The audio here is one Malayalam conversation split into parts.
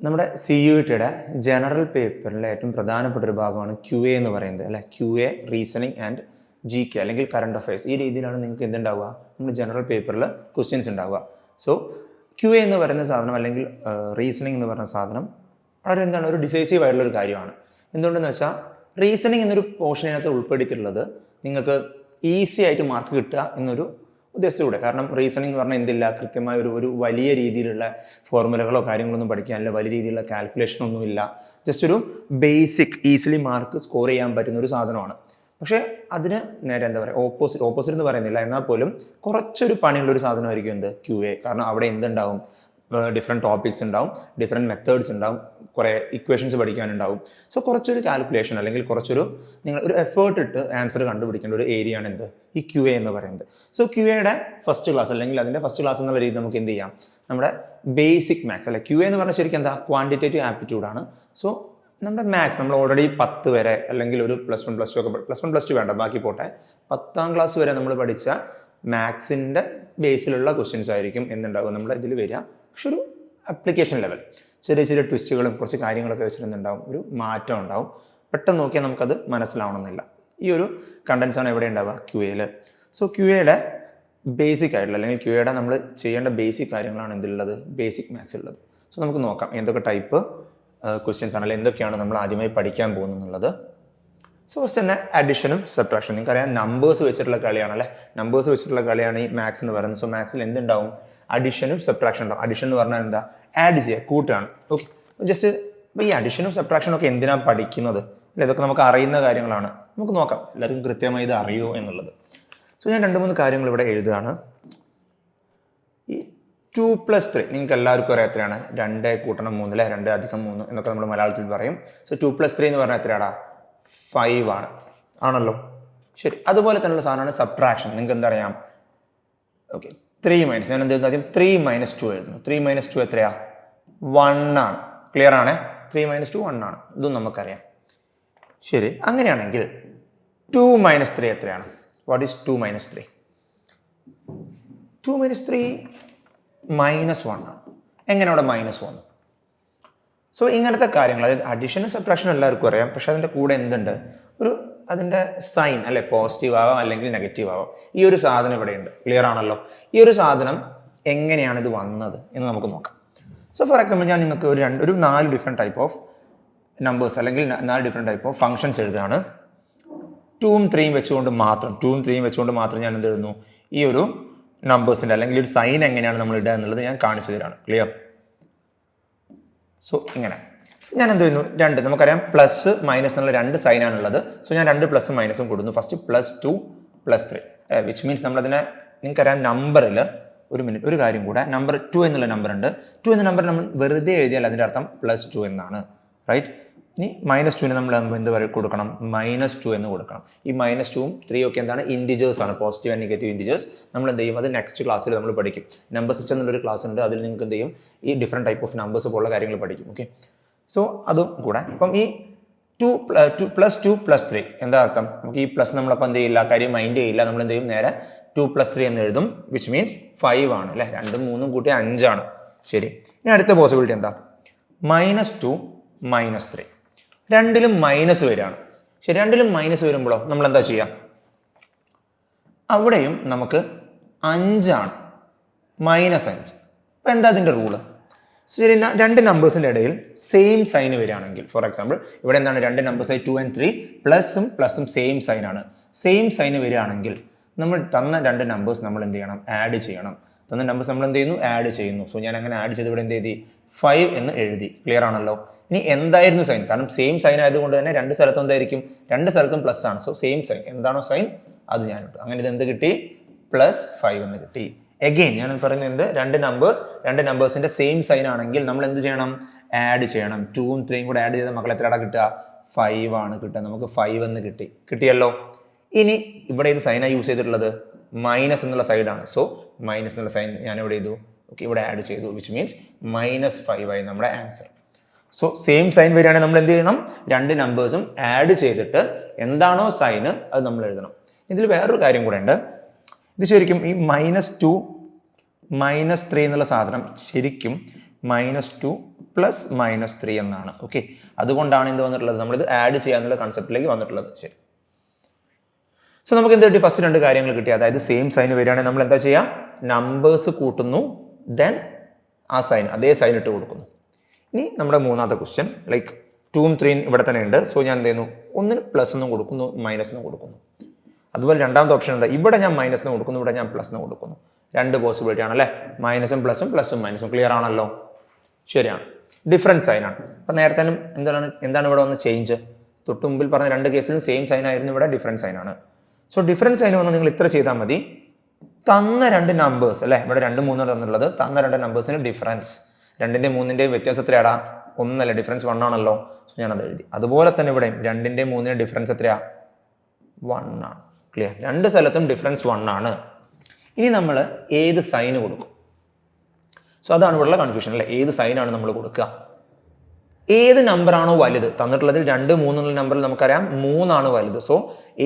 നമ്മുടെ സി യു ടിയുടെ ജനറൽ പേപ്പറിലെ ഏറ്റവും പ്രധാനപ്പെട്ട ഒരു ഭാഗമാണ് ക്യു എ എന്ന് പറയുന്നത് അല്ലെ. Q A reasoning and G K അല്ലെങ്കിൽ കറണ്ട് അഫയേഴ്സ്. ഈ രീതിയിലാണ് നിങ്ങൾക്ക് എന്തുണ്ടാവുക, നമ്മുടെ ജനറൽ പേപ്പറിൽ ക്വസ്റ്റ്യൻസ് ഉണ്ടാവുക. സോ ക്യു എ എന്ന് പറയുന്ന സാധനം അല്ലെങ്കിൽ റീസണിങ് എന്ന് പറയുന്ന സാധനം വളരെ എന്താണ് ഒരു ഡിസൈസീവ് ആയിട്ടുള്ള ഒരു കാര്യമാണ്. എന്തുകൊണ്ടെന്ന് വെച്ചാൽ റീസണിങ് എന്നൊരു പോർഷനകത്ത് ഉൾപ്പെടുത്തിയിട്ടുള്ളത് നിങ്ങൾക്ക് ഈസി ആയിട്ട് മാർക്ക് കിട്ടുക എന്നൊരു ഉദ്ദേശത്തോടെ. കാരണം റീസണിങ് എന്ന് പറഞ്ഞാൽ എന്തില്ല, കൃത്യമായ ഒരു വലിയ രീതിയിലുള്ള ഫോർമുലകളോ കാര്യങ്ങളൊന്നും പഠിക്കാനില്ല, വലിയ രീതിയിലുള്ള കാൽക്കുലേഷനൊന്നുമില്ല. ജസ്റ്റ് ഒരു ബേസിക് ഈസിലി മാർക്ക് സ്കോർ ചെയ്യാൻ പറ്റുന്ന ഒരു സാധനമാണ്. പക്ഷേ അതിന് നേരെ എന്താ പറയുക, ഓപ്പോസിറ്റ് എന്ന് പറയുന്നില്ല, എന്നാൽ പോലും കുറച്ചൊരു പണിയുള്ള ഒരു സാധനമായിരിക്കും എന്ത് ക്യു എ. കാരണം അവിടെ എന്തുണ്ടാവും, ഡിഫറെൻറ്റ് ടോപ്പിക്സ് ഉണ്ടാവും, ഡിഫറെൻറ്റ് മെത്തേഡ്സ് ഉണ്ടാവും, കുറേ ഇക്വേഷൻസ് പഠിക്കാനുണ്ടാവും. സോ കുറച്ചൊരു കാൽക്കുലേഷൻ അല്ലെങ്കിൽ കുറച്ചൊരു നിങ്ങൾ ഒരു എഫേർട്ട് ഇട്ട് ആൻസർ കണ്ടുപിടിക്കേണ്ട ഒരു ഏരിയ ആണ് എന്ത് ഈ ക്യു എ എന്ന് പറയുന്നത്. സോ ക്യു എയുടെ ഫസ്റ്റ് ക്ലാസ് അല്ലെങ്കിൽ അതിൻ്റെ ഫസ്റ്റ് ക്ലാസ് എന്നുള്ള രീതി നമുക്ക് എന്ത് ചെയ്യാം, നമ്മുടെ ബേസിക് മാത്സ് അല്ലെ. ക്യു എ എന്ന് പറഞ്ഞാൽ ശരിക്കും എന്താ, ക്വാണ്ടിറ്റേറ്റീവ് ആപ്റ്റിറ്റ്യൂഡാണ്. സോ നമ്മുടെ മാത്സ് നമ്മൾ ഓൾറെഡി 10 വരെ അല്ലെങ്കിൽ ഒരു പ്ലസ് വൺ പ്ലസ് ടു വേണ്ട, ബാക്കി പോട്ടെ, 10ാം ക്ലാസ് വരെ നമ്മൾ പഠിച്ച മാത്സിൻ്റെ ബേസിലുള്ള ക്വസ്റ്റ്യൻസ് ആയിരിക്കും എന്തുണ്ടാവും നമ്മുടെ ഇതിൽ വരിക. പക്ഷെ ഒരു അപ്ലിക്കേഷൻ ലെവൽ ചെറിയ ചെറിയ ട്വിസ്റ്റുകളും കുറച്ച് കാര്യങ്ങളൊക്കെ വെച്ചിട്ടുണ്ടാവും, ഒരു മാറ്റം ഉണ്ടാവും. പെട്ടെന്ന് നോക്കിയാൽ നമുക്കത് മനസ്സിലാവണമെന്നില്ല. ഈ ഒരു കണ്ടൻസ് ആണ് എവിടെ ഉണ്ടാവുക, ക്യു എയിൽ. സോ ക്യു എയുടെ ബേസിക് ആയിട്ടുള്ള അല്ലെങ്കിൽ ക്യു എയുടെ നമ്മൾ ചെയ്യേണ്ട ബേസിക് കാര്യങ്ങളാണ് എന്തുള്ളത്, ബേസിക് മാത്സ് ഉള്ളത്. സോ നമുക്ക് നോക്കാം എന്തൊക്കെ ടൈപ്പ് ക്വസ്റ്റ്യൻസ് ആണ്, അല്ലെങ്കിൽ എന്തൊക്കെയാണ് നമ്മൾ ആദ്യമായി പഠിക്കാൻ പോകുന്നത്. സോ ഫസ്റ്റ് തന്നെ അഡിഷനും സബ്ട്രാക്ഷനും. നിങ്ങൾക്കറിയാം നമ്പേഴ്സ് വെച്ചിട്ടുള്ള കളിയാണ് അല്ലേ, നമ്പേഴ്സ് വെച്ചിട്ടുള്ള കളിയാണ് ഈ മാത്സ് എന്ന് പറയുന്നത്. സോ മാത്സിൽ എന്തുണ്ടാവും, അഡിഷനും സബ്ട്രാക്ഷൻ ഉണ്ടാവും. അഡിഷൻ എന്ന് പറഞ്ഞാൽ എന്താ, ആഡ് ചെയ്യുക, കൂട്ടാണ്. ഓക്കെ, ജസ്റ്റ് ഇപ്പോൾ ഈ അഡിഷനും സബ്ട്രാക്ഷനും ഒക്കെ എന്തിനാണ് പഠിക്കുന്നത് അല്ലെ, ഇതൊക്കെ നമുക്ക് അറിയുന്ന കാര്യങ്ങളാണ്. നമുക്ക് നോക്കാം എല്ലാവർക്കും കൃത്യമായി ഇത് അറിയുമോ എന്നുള്ളത്. സോ ഞാൻ 2-3 കാര്യങ്ങൾ ഇവിടെ എഴുതുകയാണ്. ഈ 2+3 നിങ്ങൾക്ക് എല്ലാവർക്കും അറിയാം എത്രയാണ്, 2 കൂട്ടണം 3 അല്ലെ, 2 + 3 എന്നൊക്കെ നമ്മൾ മലയാളത്തിൽ പറയും. സോ 2+3 എന്ന് പറഞ്ഞാൽ എത്രയാടാ, 5 ആണ്, ആണല്ലോ. ശരി, അതുപോലെ തന്നെയുള്ള സാധനമാണ് സബ്ട്രാക്ഷൻ. നിങ്ങൾക്ക് എന്തറിയാം, ഓക്കെ 3 ഞാൻ എന്ത് ആദ്യം 3 - 2 എഴുതുന്നു. 3 - 2 എത്രയാ, 1 ആണ്. ക്ലിയർ ആണ്, 3 - 2 1 ആണ്, ഇതും നമുക്കറിയാം. ശരി, അങ്ങനെയാണെങ്കിൽ 2 - 3 എത്രയാണ്, വാട്ട് ഈസ് 2 - 3? 2 - 3 -1 ആണ്. എങ്ങനെ അവിടെ മൈനസ് വന്നു? സോ ഇങ്ങനത്തെ കാര്യങ്ങൾ, അതായത് അഡീഷനും സബ്ട്രാക്ഷനും എല്ലാവർക്കും അറിയാം. പക്ഷെ അതിൻ്റെ കൂടെ എന്തുണ്ട്, ഒരു അതിൻ്റെ സൈൻ അല്ലെ, പോസിറ്റീവ് ആവാം അല്ലെങ്കിൽ നെഗറ്റീവ് ആവാം. ഈ ഒരു സാധനം ഇവിടെയുണ്ട്. ക്ലിയർ ആണല്ലോ. ഈ ഒരു സാധനം എങ്ങനെയാണ് ഇത് വന്നത് എന്ന് നമുക്ക് നോക്കാം. സോ ഫോർ എക്സാമ്പിൾ ഞാൻ നിങ്ങൾക്ക് ഒരു 4 ഡിഫറെൻറ്റ് ടൈപ്പ് ഓഫ് നമ്പേഴ്സ് അല്ലെങ്കിൽ 4 ഡിഫറെൻറ്റ് ടൈപ്പ് ഓഫ് ഫംഗ്ഷൻസ് എഴുതുകയാണ്. 2ഉം 3ഉം വെച്ചുകൊണ്ട് മാത്രം ഞാൻ എന്ത് എഴുതുന്നു, ഈ ഒരു നമ്പേഴ്സിൻ്റെ അല്ലെങ്കിൽ ഒരു സൈൻ എങ്ങനെയാണ് നമ്മൾ ഇടുക എന്നുള്ളത് ഞാൻ കാണിച്ചു തരാണ്. ക്ലിയർ? സോ ഇങ്ങനെ ഞാൻ എന്ത് ചെയ്യുന്നു, 2 നമുക്കറിയാം പ്ലസ് മൈനസ് എന്നുള്ള 2 സൈനാണുള്ളത്. സോ ഞാൻ 2 പ്ലസും മൈനസും കൊടുക്കുന്നു. ഫസ്റ്റ് +2 +3 വിച്ച് മീൻസ് നമ്മളതിനെ, നിങ്ങൾക്കറിയാം നമ്പറിൽ ഒരു കാര്യം കൂടെ, നമ്പർ 2 എന്നുള്ള നമ്പർ ഉണ്ട്. 2 എന്ന നമ്പർ നമ്മൾ വെറുതെ എഴുതിയാൽ അതിൻ്റെ അർത്ഥം +2 എന്നാണ്, റൈറ്റ്? ഇനി -2ന് നമ്മൾ എന്ത് കൊടുക്കണം, -2 എന്ന് കൊടുക്കണം. ഈ -2ഉം 3 ഒക്കെ എന്താണ്, ഇൻഡിജേഴ്സ് ആണ്, പോസിറ്റീവ് ആൻഡ് നെഗറ്റീവ് ഇൻഡിജേഴ്സ്. നമ്മൾ എന്ത് ചെയ്യും, അത് നെക്സ്റ്റ് ക്ലാസ്സിൽ നമ്മൾ പഠിക്കും. നമ്പർ സിസ്റ്റം എന്നുള്ളൊരു ക്ലാസ് ഉണ്ട്, അതിൽ നിങ്ങൾക്ക് എന്ത് ചെയ്യും, ഈ ഡിഫറെൻറ്റ് ടൈപ്പ് ഓഫ് നമ്പേഴ്സ് പോലുള്ള കാര്യങ്ങൾ പഠിക്കും. ഓക്കെ, സോ അതും കൂടെ. അപ്പം ഈ 2 +2 +3 എന്താ അർത്ഥം, നമുക്ക് ഈ പ്ലസ് നമ്മളപ്പോൾ എന്ത് ചെയ്യില്ല, കാര്യം മൈൻഡ് ചെയ്യില്ല. നമ്മൾ എന്ത് ചെയ്യും, നേരെ 2 + 3 എന്ന് എഴുതും, വിച്ച് മീൻസ് 5 ആണ് അല്ലേ. 2ഉം 3ഉം കൂട്ടി 5 ആണ്. ശരി, ഇനി അടുത്ത പോസിബിലിറ്റി എന്താ, -2 -3. രണ്ടിലും മൈനസ് വരികയാണ്. ശരി, രണ്ടിലും മൈനസ് വരുമ്പോഴോ നമ്മൾ എന്താ ചെയ്യുക, അവിടെയും നമുക്ക് 5 ആണ്, -5. അപ്പം എന്താ അതിൻ്റെ റൂള്? ശരി, 2 നമ്പേഴ്സിൻ്റെ ഇടയിൽ സെയിം സൈൻ വരികയാണെങ്കിൽ, ഫോർ എക്സാമ്പിൾ ഇവിടെ എന്താണ്, 2 നമ്പേഴ്സായി 2 and 3 പ്ലസും സെയിം സൈനാണ്. സെയിം സൈന് വരികയാണെങ്കിൽ നമ്മൾ തന്ന 2 നമ്പേഴ്സ് നമ്മൾ എന്ത് ചെയ്യണം, ആഡ് ചെയ്യണം. തന്ന നമ്പേഴ്സ് നമ്മൾ എന്ത് ചെയ്യുന്നു, ആഡ് ചെയ്യുന്നു. സോ ഞാൻ അങ്ങനെ ആഡ് ചെയ്ത് ഇവിടെ എന്ത് എഴുതി, 5 എന്ന് എഴുതി. ക്ലിയർ ആണല്ലോ. ഇനി എന്തായിരുന്നു സൈൻ, കാരണം സെയിം സൈൻ ആയതുകൊണ്ട് തന്നെ 2 സ്ഥലത്തും എന്തായിരിക്കും, 2 സ്ഥലത്തും പ്ലസ് ആണ്. സോ സെയിം സൈൻ, എന്താണോ സൈൻ അത് ഞാൻ ഇട്ടു. അങ്ങനെ ഇത് എന്ത് കിട്ടി, +5 എന്ന് കിട്ടി. എഗെയിൻ ഞാൻ പറയുന്നത് എന്ത്, 2 നമ്പേഴ്സിന്റെ സെയിം സൈൻ ആണെങ്കിൽ നമ്മൾ എന്ത് ചെയ്യണം, ആഡ് ചെയ്യണം. 2ഉം 3ഉം കൂടെ ആഡ് ചെയ്ത മക്കൾ എത്രയാണ് കിട്ടുക, 5 ആണ് കിട്ടുക. നമുക്ക് 5 എന്ന് കിട്ടിയല്ലോ. ഇനി ഇവിടെ ഇത് സൈനായി യൂസ് ചെയ്തിട്ടുള്ളത് മൈനസ് എന്നുള്ള സൈഡാണ്. സോ മൈനസ് എന്നുള്ള സൈൻ ഞാൻ ഇവിടെ ചെയ്തു, ഓക്കെ, ഇവിടെ ആഡ് ചെയ്തു, വിച്ച് മീൻസ് -5 ആയി നമ്മുടെ ആൻസർ. സോ സെയിം സൈൻ വരികയാണെങ്കിൽ നമ്മൾ എന്ത് ചെയ്യണം, 2 നമ്പേഴ്സും ആഡ് ചെയ്തിട്ട് എന്താണോ സൈന് അത് നമ്മൾ എഴുതണം. ഇതിൽ വേറൊരു കാര്യം കൂടെ ഉണ്ട്. ഇത് ശരിക്കും ഈ -2 -3 എന്നുള്ള സാധനം ശരിക്കും -2 പ്ലസ് -3 എന്നാണ്. ഓക്കെ, അതുകൊണ്ടാണ് എന്ത് വന്നിട്ടുള്ളത്, നമ്മളിത് ആഡ് ചെയ്യാന്നുള്ള കൺസെപ്റ്റിലേക്ക് വന്നിട്ടുള്ളത്. ശരി, സോ നമുക്ക് എന്ത് കിട്ടി, ഫസ്റ്റ് രണ്ട് കാര്യങ്ങൾ കിട്ടി. അതായത് സെയിം സൈൻ വരികയാണെങ്കിൽ നമ്മൾ എന്താ ചെയ്യുക, നമ്പേഴ്സ് കൂട്ടുന്നു, ദെൻ ആ സൈൻ അതേ സൈൻ ഇട്ട് കൊടുക്കുന്നു. ഇനി നമ്മുടെ മൂന്നാമത്തെ ക്വസ്റ്റ്യൻ, ലൈക്ക് 2ഉം 3ഉം ഇവിടെ തന്നെ ഉണ്ട്. സോ ഞാൻ എന്ത് ചെയ്യുന്നു, ഒന്നിന് പ്ലസ് എന്നും കൊടുക്കുന്നു, മൈനസ് എന്നും കൊടുക്കുന്നു. അതുപോലെ രണ്ടാമത്തെ ഓപ്ഷൻ എന്താ, ഇവിടെ ഞാൻ മൈനസ് എന്ന് കൊടുക്കുന്നു, ഇവിടെ ഞാൻ പ്ലസ് എന്ന് കൊടുക്കുന്നു. രണ്ട് പോസിബിലിറ്റി ആണ് അല്ലേ, മൈനസും പ്ലസും പ്ലസും മൈനസും. ക്ലിയർ ആണല്ലോ? ശരിയാണ്, ഡിഫറൻസ് സൈനാണ്. അപ്പം നേരത്തെ എന്താണ് ഇവിടെ വന്ന ചേഞ്ച്, തൊട്ട് മുമ്പിൽ പറഞ്ഞ രണ്ട് കേസിലും സെയിം സൈൻ ആയിരുന്നു, ഇവിടെ ഡിഫറൻസ് സൈനാണ്. സോ ഡിഫറൻസ് സൈൻ വന്ന് നിങ്ങൾ ഇത്ര ചെയ്താൽ മതി, തന്ന രണ്ട് നമ്പേഴ്സ് അല്ലേ, ഇവിടെ 2, 3 തന്നുള്ളത്, തന്ന രണ്ട് നമ്പേഴ്സിന് ഡിഫറൻസ്, 2ന്റെയും 3ന്റെയും വ്യത്യാസം എത്രയാടാ, ഒന്നല്ല, ഡിഫറൻസ് 1 ആണല്ലോ. സോ ഞാനത് എഴുതി. അതുപോലെ തന്നെ ഇവിടെ 2ന്റെയും 3ന്റെയും ഡിഫറൻസ് എത്രയാ, 1 ആണ്. ക്ലിയർ, രണ്ട് സ്ഥലത്തും ഡിഫറൻസ് 1 ആണ്. ഇനി നമ്മൾ ഏത് സൈന് കൊടുക്കും? സോ അതാണ് ഇവിടെയുള്ള കൺഫ്യൂഷൻ അല്ലേ, ഏത് സൈനാണ് നമ്മൾ കൊടുക്കുക, ഏത് നമ്പർ ആണോ വലുത്, തന്നിട്ടുള്ളതിൽ 2, 3 എന്നുള്ള നമ്പറിൽ നമുക്കറിയാം 3 ആണ് വലുത്. സോ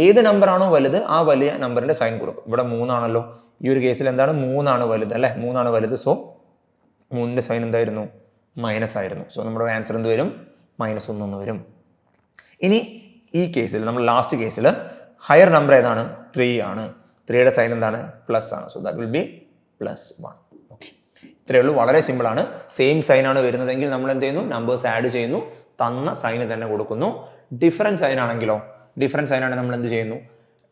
ഏത് നമ്പർ ആണോ വലുത് ആ വലിയ നമ്പറിന്റെ സൈൻ കൊടുക്കും. ഇവിടെ 3 ആണല്ലോ, ഈ ഒരു കേസിൽ എന്താണ്, 3 ആണ് വലുത് അല്ലെ, 3 ആണ് വലുത്. സോ 3ന്റെ സൈൻ എന്തായിരുന്നു, മൈനസ് ആയിരുന്നു. സോ നമ്മുടെ ആൻസർ എന്ത് വരും, -1 എന്ന് വരും. ഇനി ഈ കേസിൽ നമ്മൾ ലാസ്റ്റ് കേസിൽ ഹയർ നമ്പർ ഏതാണ്, 3 ആണ്. 3യുടെ സൈൻ എന്താണ്, പ്ലസ് ആണ്. So that will be +1. Okay, ഇത്രയേ ഉള്ളൂ, വളരെ സിമ്പിൾ ആണ്. സെയിം സൈൻ ആണ് വരുന്നതെങ്കിൽ നമ്മൾ എന്ത് ചെയ്യുന്നു, നമ്പേഴ്സ് ആഡ് ചെയ്യുന്നു, തന്ന സൈന് തന്നെ കൊടുക്കുന്നു. ഡിഫറൻസ് സൈൻ ആണെങ്കിലോ, ഡിഫറൻസ് സൈൻ ആണെങ്കിൽ നമ്മൾ എന്ത് ചെയ്യുന്നു,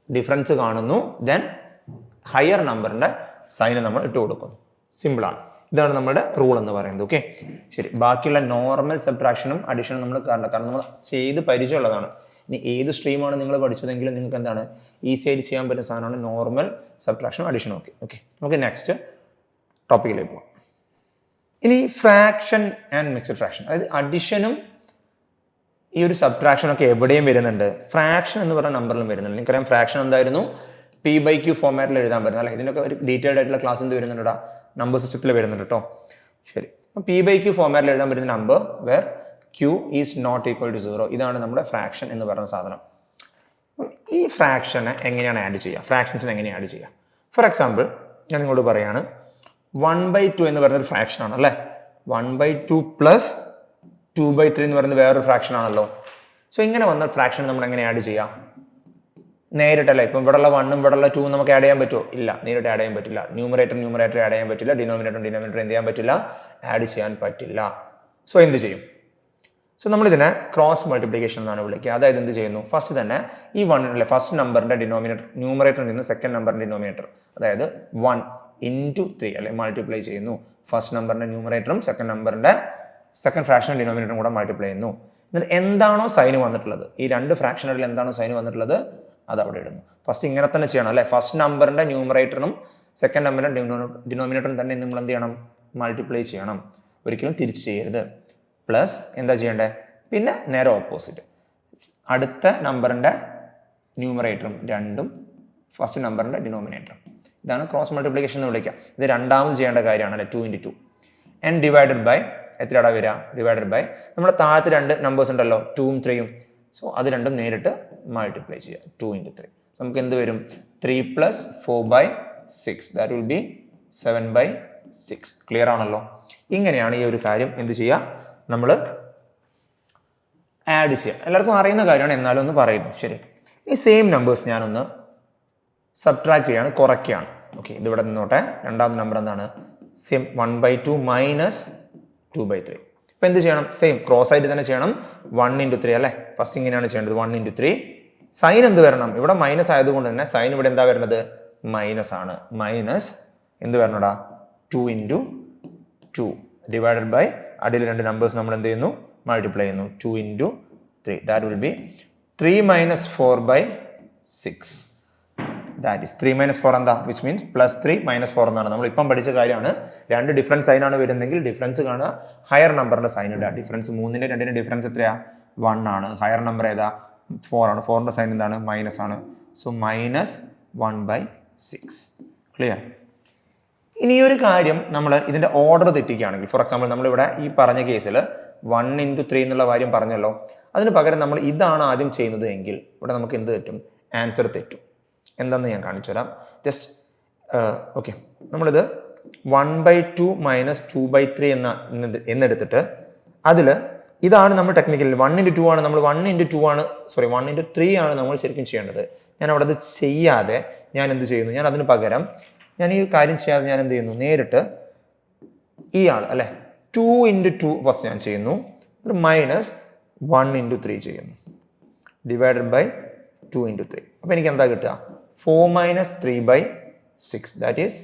ഡിഫറൻസ് കാണുന്നു, ദെൻ ഹയർ നമ്പറിന്റെ സൈന് നമ്മൾ ഇട്ട് കൊടുക്കുന്നു. സിമ്പിൾ ആണ്, ഇതാണ് നമ്മുടെ റൂൾ എന്ന് പറയുന്നത്. ഓക്കെ, ശരി. ബാക്കിയുള്ള നോർമൽ സബ്ട്രാക്ഷനും അഡീഷനും നമ്മൾ കാണണ്ട, കാരണം നമ്മൾ ചെയ്ത് പരിചയമുള്ളതാണ്. ഇനി ഏത് സ്ട്രീമാണ് നിങ്ങൾ പഠിച്ചതെങ്കിലും നിങ്ങൾക്ക് എന്താണ് ഈസി ആയിട്ട് ചെയ്യാൻ പറ്റുന്ന സാധനമാണ് നോർമൽ സബ്ട്രാക്ഷനും അഡീഷനും. ഓക്കെ ഓക്കെ നമുക്ക് നെക്സ്റ്റ് ടോപ്പിക്കിലേക്ക് പോകാം. ഇനി ഫ്രാക്ഷൻ ആൻഡ് മിക്സഡ് ഫ്രാക്ഷൻ, അതായത് അഡിഷനും ഈ ഒരു സബ്ട്രാക്ഷനൊക്കെ എവിടെയും വരുന്നുണ്ട്, ഫ്രാക്ഷൻ എന്ന് പറയുന്ന നമ്പറിലും വരുന്നുണ്ട്. നിങ്ങൾക്കറിയാം ഫ്രാക്ഷൻ എന്തായിരുന്നു, P/Q ഫോർമാറ്റിൽ എഴുതാൻ പറ്റുന്നത് അല്ലേ. ഇതിനൊക്കെ ഒരു ഡീറ്റെയിൽഡ് ആയിട്ടുള്ള ക്ലാസ് എന്ത് വരുന്നുണ്ട്, നമ്പർ സിസ്റ്റത്തിൽ വരുന്നുണ്ട് കേട്ടോ. ശരി, P/Q ഫോർമാറ്റിൽ എഴുതാൻ പറ്റുന്ന number where Q is not equal to 0, ഇതാണ് നമ്മുടെ ഫ്രാക്ഷൻ എന്ന് പറയുന്ന സാധനം. ഈ ഫ്രാക്ഷനെ എങ്ങനെയാണ് ആഡ് ചെയ്യുക, ഫ്രാക്ഷൻസിനെ എങ്ങനെയാണ് ആഡ് ചെയ്യുക? ഫോർ എക്സാമ്പിൾ ഞാൻ നിങ്ങളോട് പറയാണ് 1/2 എന്ന് പറയുന്ന ഒരു ഫ്രാക്ഷൻ ആണ് അല്ലേ, 1/2 പ്ലസ് 2/3 എന്ന് പറയുന്നത് വേറൊരു ഫ്രാക്ഷൻ ആണല്ലോ. സോ ഇങ്ങനെ വന്ന ഫ്രാക്ഷൻ നമ്മൾ എങ്ങനെ ആഡ് ചെയ്യാം, നേരിട്ടല്ലേ. ഇപ്പം ഇവിടെയുള്ള 1ഉം ഇവിടെയുള്ള 2ഉം നമുക്ക് ആഡ് ചെയ്യാൻ പറ്റുമോ, ഇല്ല, നേരിട്ട് ആഡ് ചെയ്യാൻ പറ്റില്ല. ന്യൂമറേറ്റർ ആഡ് ചെയ്യാൻ പറ്റില്ല, ഡിനോമിനേറ്റർ എന്ത് ചെയ്യാൻ പറ്റില്ല, ആഡ് ചെയ്യാൻ പറ്റില്ല. സോ എന്ത് ചെയ്യും, സോ നമ്മളിതിനെ ക്രോസ് മൾട്ടിപ്ലിക്കേഷൻ എന്നാണ് വിളിക്കുക. അതായത് എന്ത് ചെയ്യുന്നു, ഫസ്റ്റ് തന്നെ ഈ 1 അല്ലെ, ഫസ്റ്റ് നമ്പറിന്റെ ന്യൂമറേറ്ററിൽ നിന്ന് സെക്കൻഡ് നമ്പറിന്റെ ഡിനോമിനേറ്റർ, അതായത് 1 into 3 അല്ലെ മൾട്ടിപ്ലൈ ചെയ്യുന്നു. ഫസ്റ്റ് നമ്പറിന്റെ ന്യൂമറേറ്ററും സെക്കൻഡ് ഫ്രാക്ഷൻ ഡിനോമിനേറ്ററും കൂടെ മൾട്ടിപ്ലൈ ചെയ്യുന്നു. എന്നിട്ട് എന്താണോ സൈന് വന്നിട്ടുള്ളത്, ഈ രണ്ട് ഫ്രാക്ഷനുകളിൽ എന്താണോ സൈന് വന്നിട്ടുള്ളത് അത് അവിടെ ഇടുന്നു. ഫസ്റ്റ് ഇങ്ങനെ തന്നെ ചെയ്യണം അല്ലെ, ഫസ്റ്റ് നമ്പറിന്റെ ന്യൂമറേറ്ററും സെക്കൻഡ് നമ്പറിന്റെ ഡിനോമിനേറ്ററും തന്നെ നമ്മൾ എന്ത് ചെയ്യണം, മൾട്ടിപ്ലൈ ചെയ്യണം, ഒരിക്കലും തിരിച്ച് ചെയ്യരുത്. പ്ലസ് എന്താ ചെയ്യേണ്ടത്, പിന്നെ നേരെ ഓപ്പോസിറ്റ്, അടുത്ത നമ്പറിന്റെ ന്യൂമറേറ്ററും രണ്ടും ഫസ്റ്റ് നമ്പറിന്റെ ഡിനോമിനേറ്ററും. ഇതാണ് ക്രോസ് മൾട്ടിപ്ലിക്കേഷൻ എന്ന് വിളിക്കുക. ഇത് രണ്ടാമത് ചെയ്യേണ്ട കാര്യമാണ് അല്ലെ, 2 into 2 and ഡിവൈഡഡ് ബൈ എത്രയാടാ വരിക, ഡിവൈഡഡ് ബൈ നമ്മുടെ താഴത്ത് രണ്ട് നമ്പേഴ്സ് ഉണ്ടല്ലോ 2ഉം 3ഉം. സോ അത് രണ്ടും നേരിട്ട് മൾട്ടിപ്ലൈ ചെയ്യുക, 2 into 3. നമുക്ക് എന്ത് വരും, 3 + 4/6, ദാറ്റ് വിൽ ബി 7/6. ക്ലിയർ ആണല്ലോ. ഇങ്ങനെയാണ് ഈ ഒരു കാര്യം എന്ത് ചെയ്യുക, നമ്മൾ ആഡ് ചെയ്യുക. എല്ലാവർക്കും അറിയുന്ന കാര്യമാണ്, എന്നാലും ഒന്ന് പറയുന്നു. ശരി, ഈ സെയിം നമ്പേഴ്സ് ഞാനൊന്ന് സബ്ട്രാക്ട് ചെയ്യാണ്, കുറയ്ക്കുകയാണ്. ഓക്കെ, ഇതിവിടെ നിന്നോട്ടെ. രണ്ടാമത്തെ നമ്പർ എന്താണ്, സെയിം 1/2 മൈനസ് 2/3. ഇപ്പം എന്ത് ചെയ്യണം, സെയിം ക്രോസ് ആയിട്ട് തന്നെ ചെയ്യണം, 1 into 3 അല്ലേ. ഫസ്റ്റ് ഇങ്ങനെയാണ് ചെയ്യേണ്ടത്, 1 into 3. സൈൻ എന്ത് വരണം, ഇവിടെ മൈനസ് ആയതുകൊണ്ട് തന്നെ സൈൻ ഇവിടെ എന്താ വരുന്നത്, മൈനസ് ആണ്. മൈനസ് എന്ത് വരണടാ, 2 into 2 ഡിവൈഡഡ് ബൈ അടിയിൽ രണ്ട് നമ്പേഴ്സ് നമ്മൾ എന്ത് ചെയ്യുന്നു, മൾട്ടിപ്ലൈ ചെയ്യുന്നു, 2 into 3, that will be 3 - 4/6. That is 3 - 4 എന്താ, വിച്ച് മീൻസ് +3 - 4 എന്നാണ്. നമ്മൾ ഇപ്പം പഠിച്ച കാര്യമാണ്. രണ്ട് ഡിഫറൻറ്റ് സൈൻ ആണ് വരുന്നെങ്കിൽ ഡിഫറൻസ് കാണുക, ഹയർ നമ്പറിന്റെ സൈൻ ഇടുക. ഡിഫറൻസ് 3ന്റെ 2ന്റെ ഡിഫറൻസ് എത്രയാ, 1 ആണ്. ഹയർ നമ്പർ ഏതാ, 4 ആണ്. 4ന്റെ സൈൻ എന്താണ്, മൈനസ് ആണ്. സോ -1/6. ക്ലിയർ. ഇനി ഒരു കാര്യം, നമ്മൾ ഇതിന്റെ ഓർഡർ തെറ്റിക്കുകയാണെങ്കിൽ, ഫോർ എക്സാമ്പിൾ നമ്മളിവിടെ ഈ പറഞ്ഞ കേസിൽ 1 into 3 എന്നുള്ള കാര്യം പറഞ്ഞല്ലോ, അതിന് പകരം നമ്മൾ ഇതാണ് ആദ്യം ചെയ്യുന്നത് എങ്കിൽ ഇവിടെ നമുക്ക് എന്ത് തെറ്റും, ആൻസർ തെറ്റും. എന്താണെന്ന് ഞാൻ കാണിച്ചു തരാം. ജസ്റ്റ് ഓക്കെ, നമ്മളിത് 1/2 മൈനസ് 2/3 എന്നെടുത്തിട്ട് അതിൽ ഇതാണ് നമ്മൾ ടെക്നിക്കലി 1/2 ആണ് നമ്മൾ 1/2 ആണ് 1/3 ആണ് നമ്മൾ ശരിക്കും ചെയ്യേണ്ടത്. ഞാൻ അവിടെ അത് ചെയ്യാതെ ഞാൻ എന്ത് ചെയ്യുന്നു, ഞാൻ അതിന് പകരം ഞാൻ ഈ കാര്യം ചെയ്യാതെ ഞാൻ എന്ത് ചെയ്യുന്നു, നേരിട്ട് ഈ ആൾ അല്ലെ 2/2 ഫസ്റ്റ് ഞാൻ ചെയ്യുന്നു, മൈനസ് 1/3 ചെയ്യുന്നു, ഡിവൈഡഡ് ബൈ 2/3. അപ്പോൾ എനിക്ക് എന്താ കിട്ടുക, 4 മൈനസ് 3/6. ദാറ്റ് ഈസ്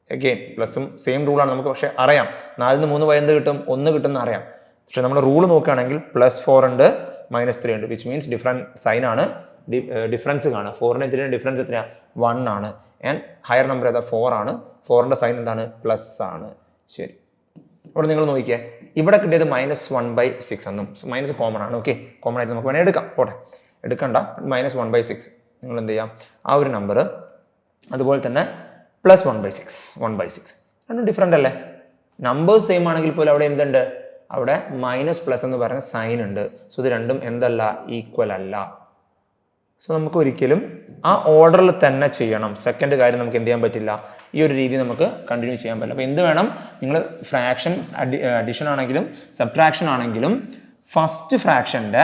അഗെയിൻ പ്ലസും സെയിം റൂളാണ് നമുക്ക്, പക്ഷെ അറിയാം 4 3 എന്ത് കിട്ടും, 1 കിട്ടുമെന്ന് അറിയാം. പക്ഷെ നമ്മുടെ റൂൾ നോക്കുകയാണെങ്കിൽ +4 ഉണ്ട് -3 ഉണ്ട്, വിച്ച് മീൻസ് ഡിഫറെൻറ്റ് സൈൻ ആണ്, ഡിഫറൻസ് കാണുക. 4ന് 3 ഡിഫറൻസ് എത്രയാണ്, 1 ആണ്. ആൻഡ് ഹയർ നമ്പർ ഏതാ, 4 ആണ്. 4ന്റെ സൈൻ എന്താണ്, പ്ലസ് ആണ്. ശരി, ഇവിടെ നിങ്ങൾ നോക്കിയേ, ഇവിടെ കിട്ടിയത് -1/6 എന്നും, മൈനസ് കോമൺ ആണ്. ഓക്കെ, കോമൺ ആയിട്ട് നമുക്ക് വേണമെങ്കിൽ എടുക്കാം, പോട്ടെ എടുക്കണ്ട. -1/6 നിങ്ങൾ എന്ത് ചെയ്യാം, ആ ഒരു നമ്പർ അതുപോലെ തന്നെ +1/6 രണ്ടും ഡിഫറെൻ്റ് അല്ലേ, നമ്പേഴ്സ് സെയിം ആണെങ്കിൽ പോലും അവിടെ എന്തുണ്ട്, അവിടെ മൈനസ് പ്ലസ് എന്ന് പറയുന്ന സൈൻ ഉണ്ട്. സോ ഇത് രണ്ടും എന്തല്ല, ഈക്വൽ അല്ല. സോ നമുക്ക് ഒരിക്കലും ആ ഓർഡറിൽ തന്നെ ചെയ്യണം. സെക്കൻഡ് കാര്യം നമുക്ക് എന്ത് ചെയ്യാൻ പറ്റില്ല, ഈ ഒരു രീതി നമുക്ക് കണ്ടിന്യൂ ചെയ്യാൻ പറ്റില്ല. അപ്പോൾ എന്ത് വേണം, നിങ്ങൾ ഫ്രാക്ഷൻ അഡിഷൻ ആണെങ്കിലും സബ്ട്രാക്ഷൻ ആണെങ്കിലും ഫസ്റ്റ് ഫ്രാക്ഷൻ്റെ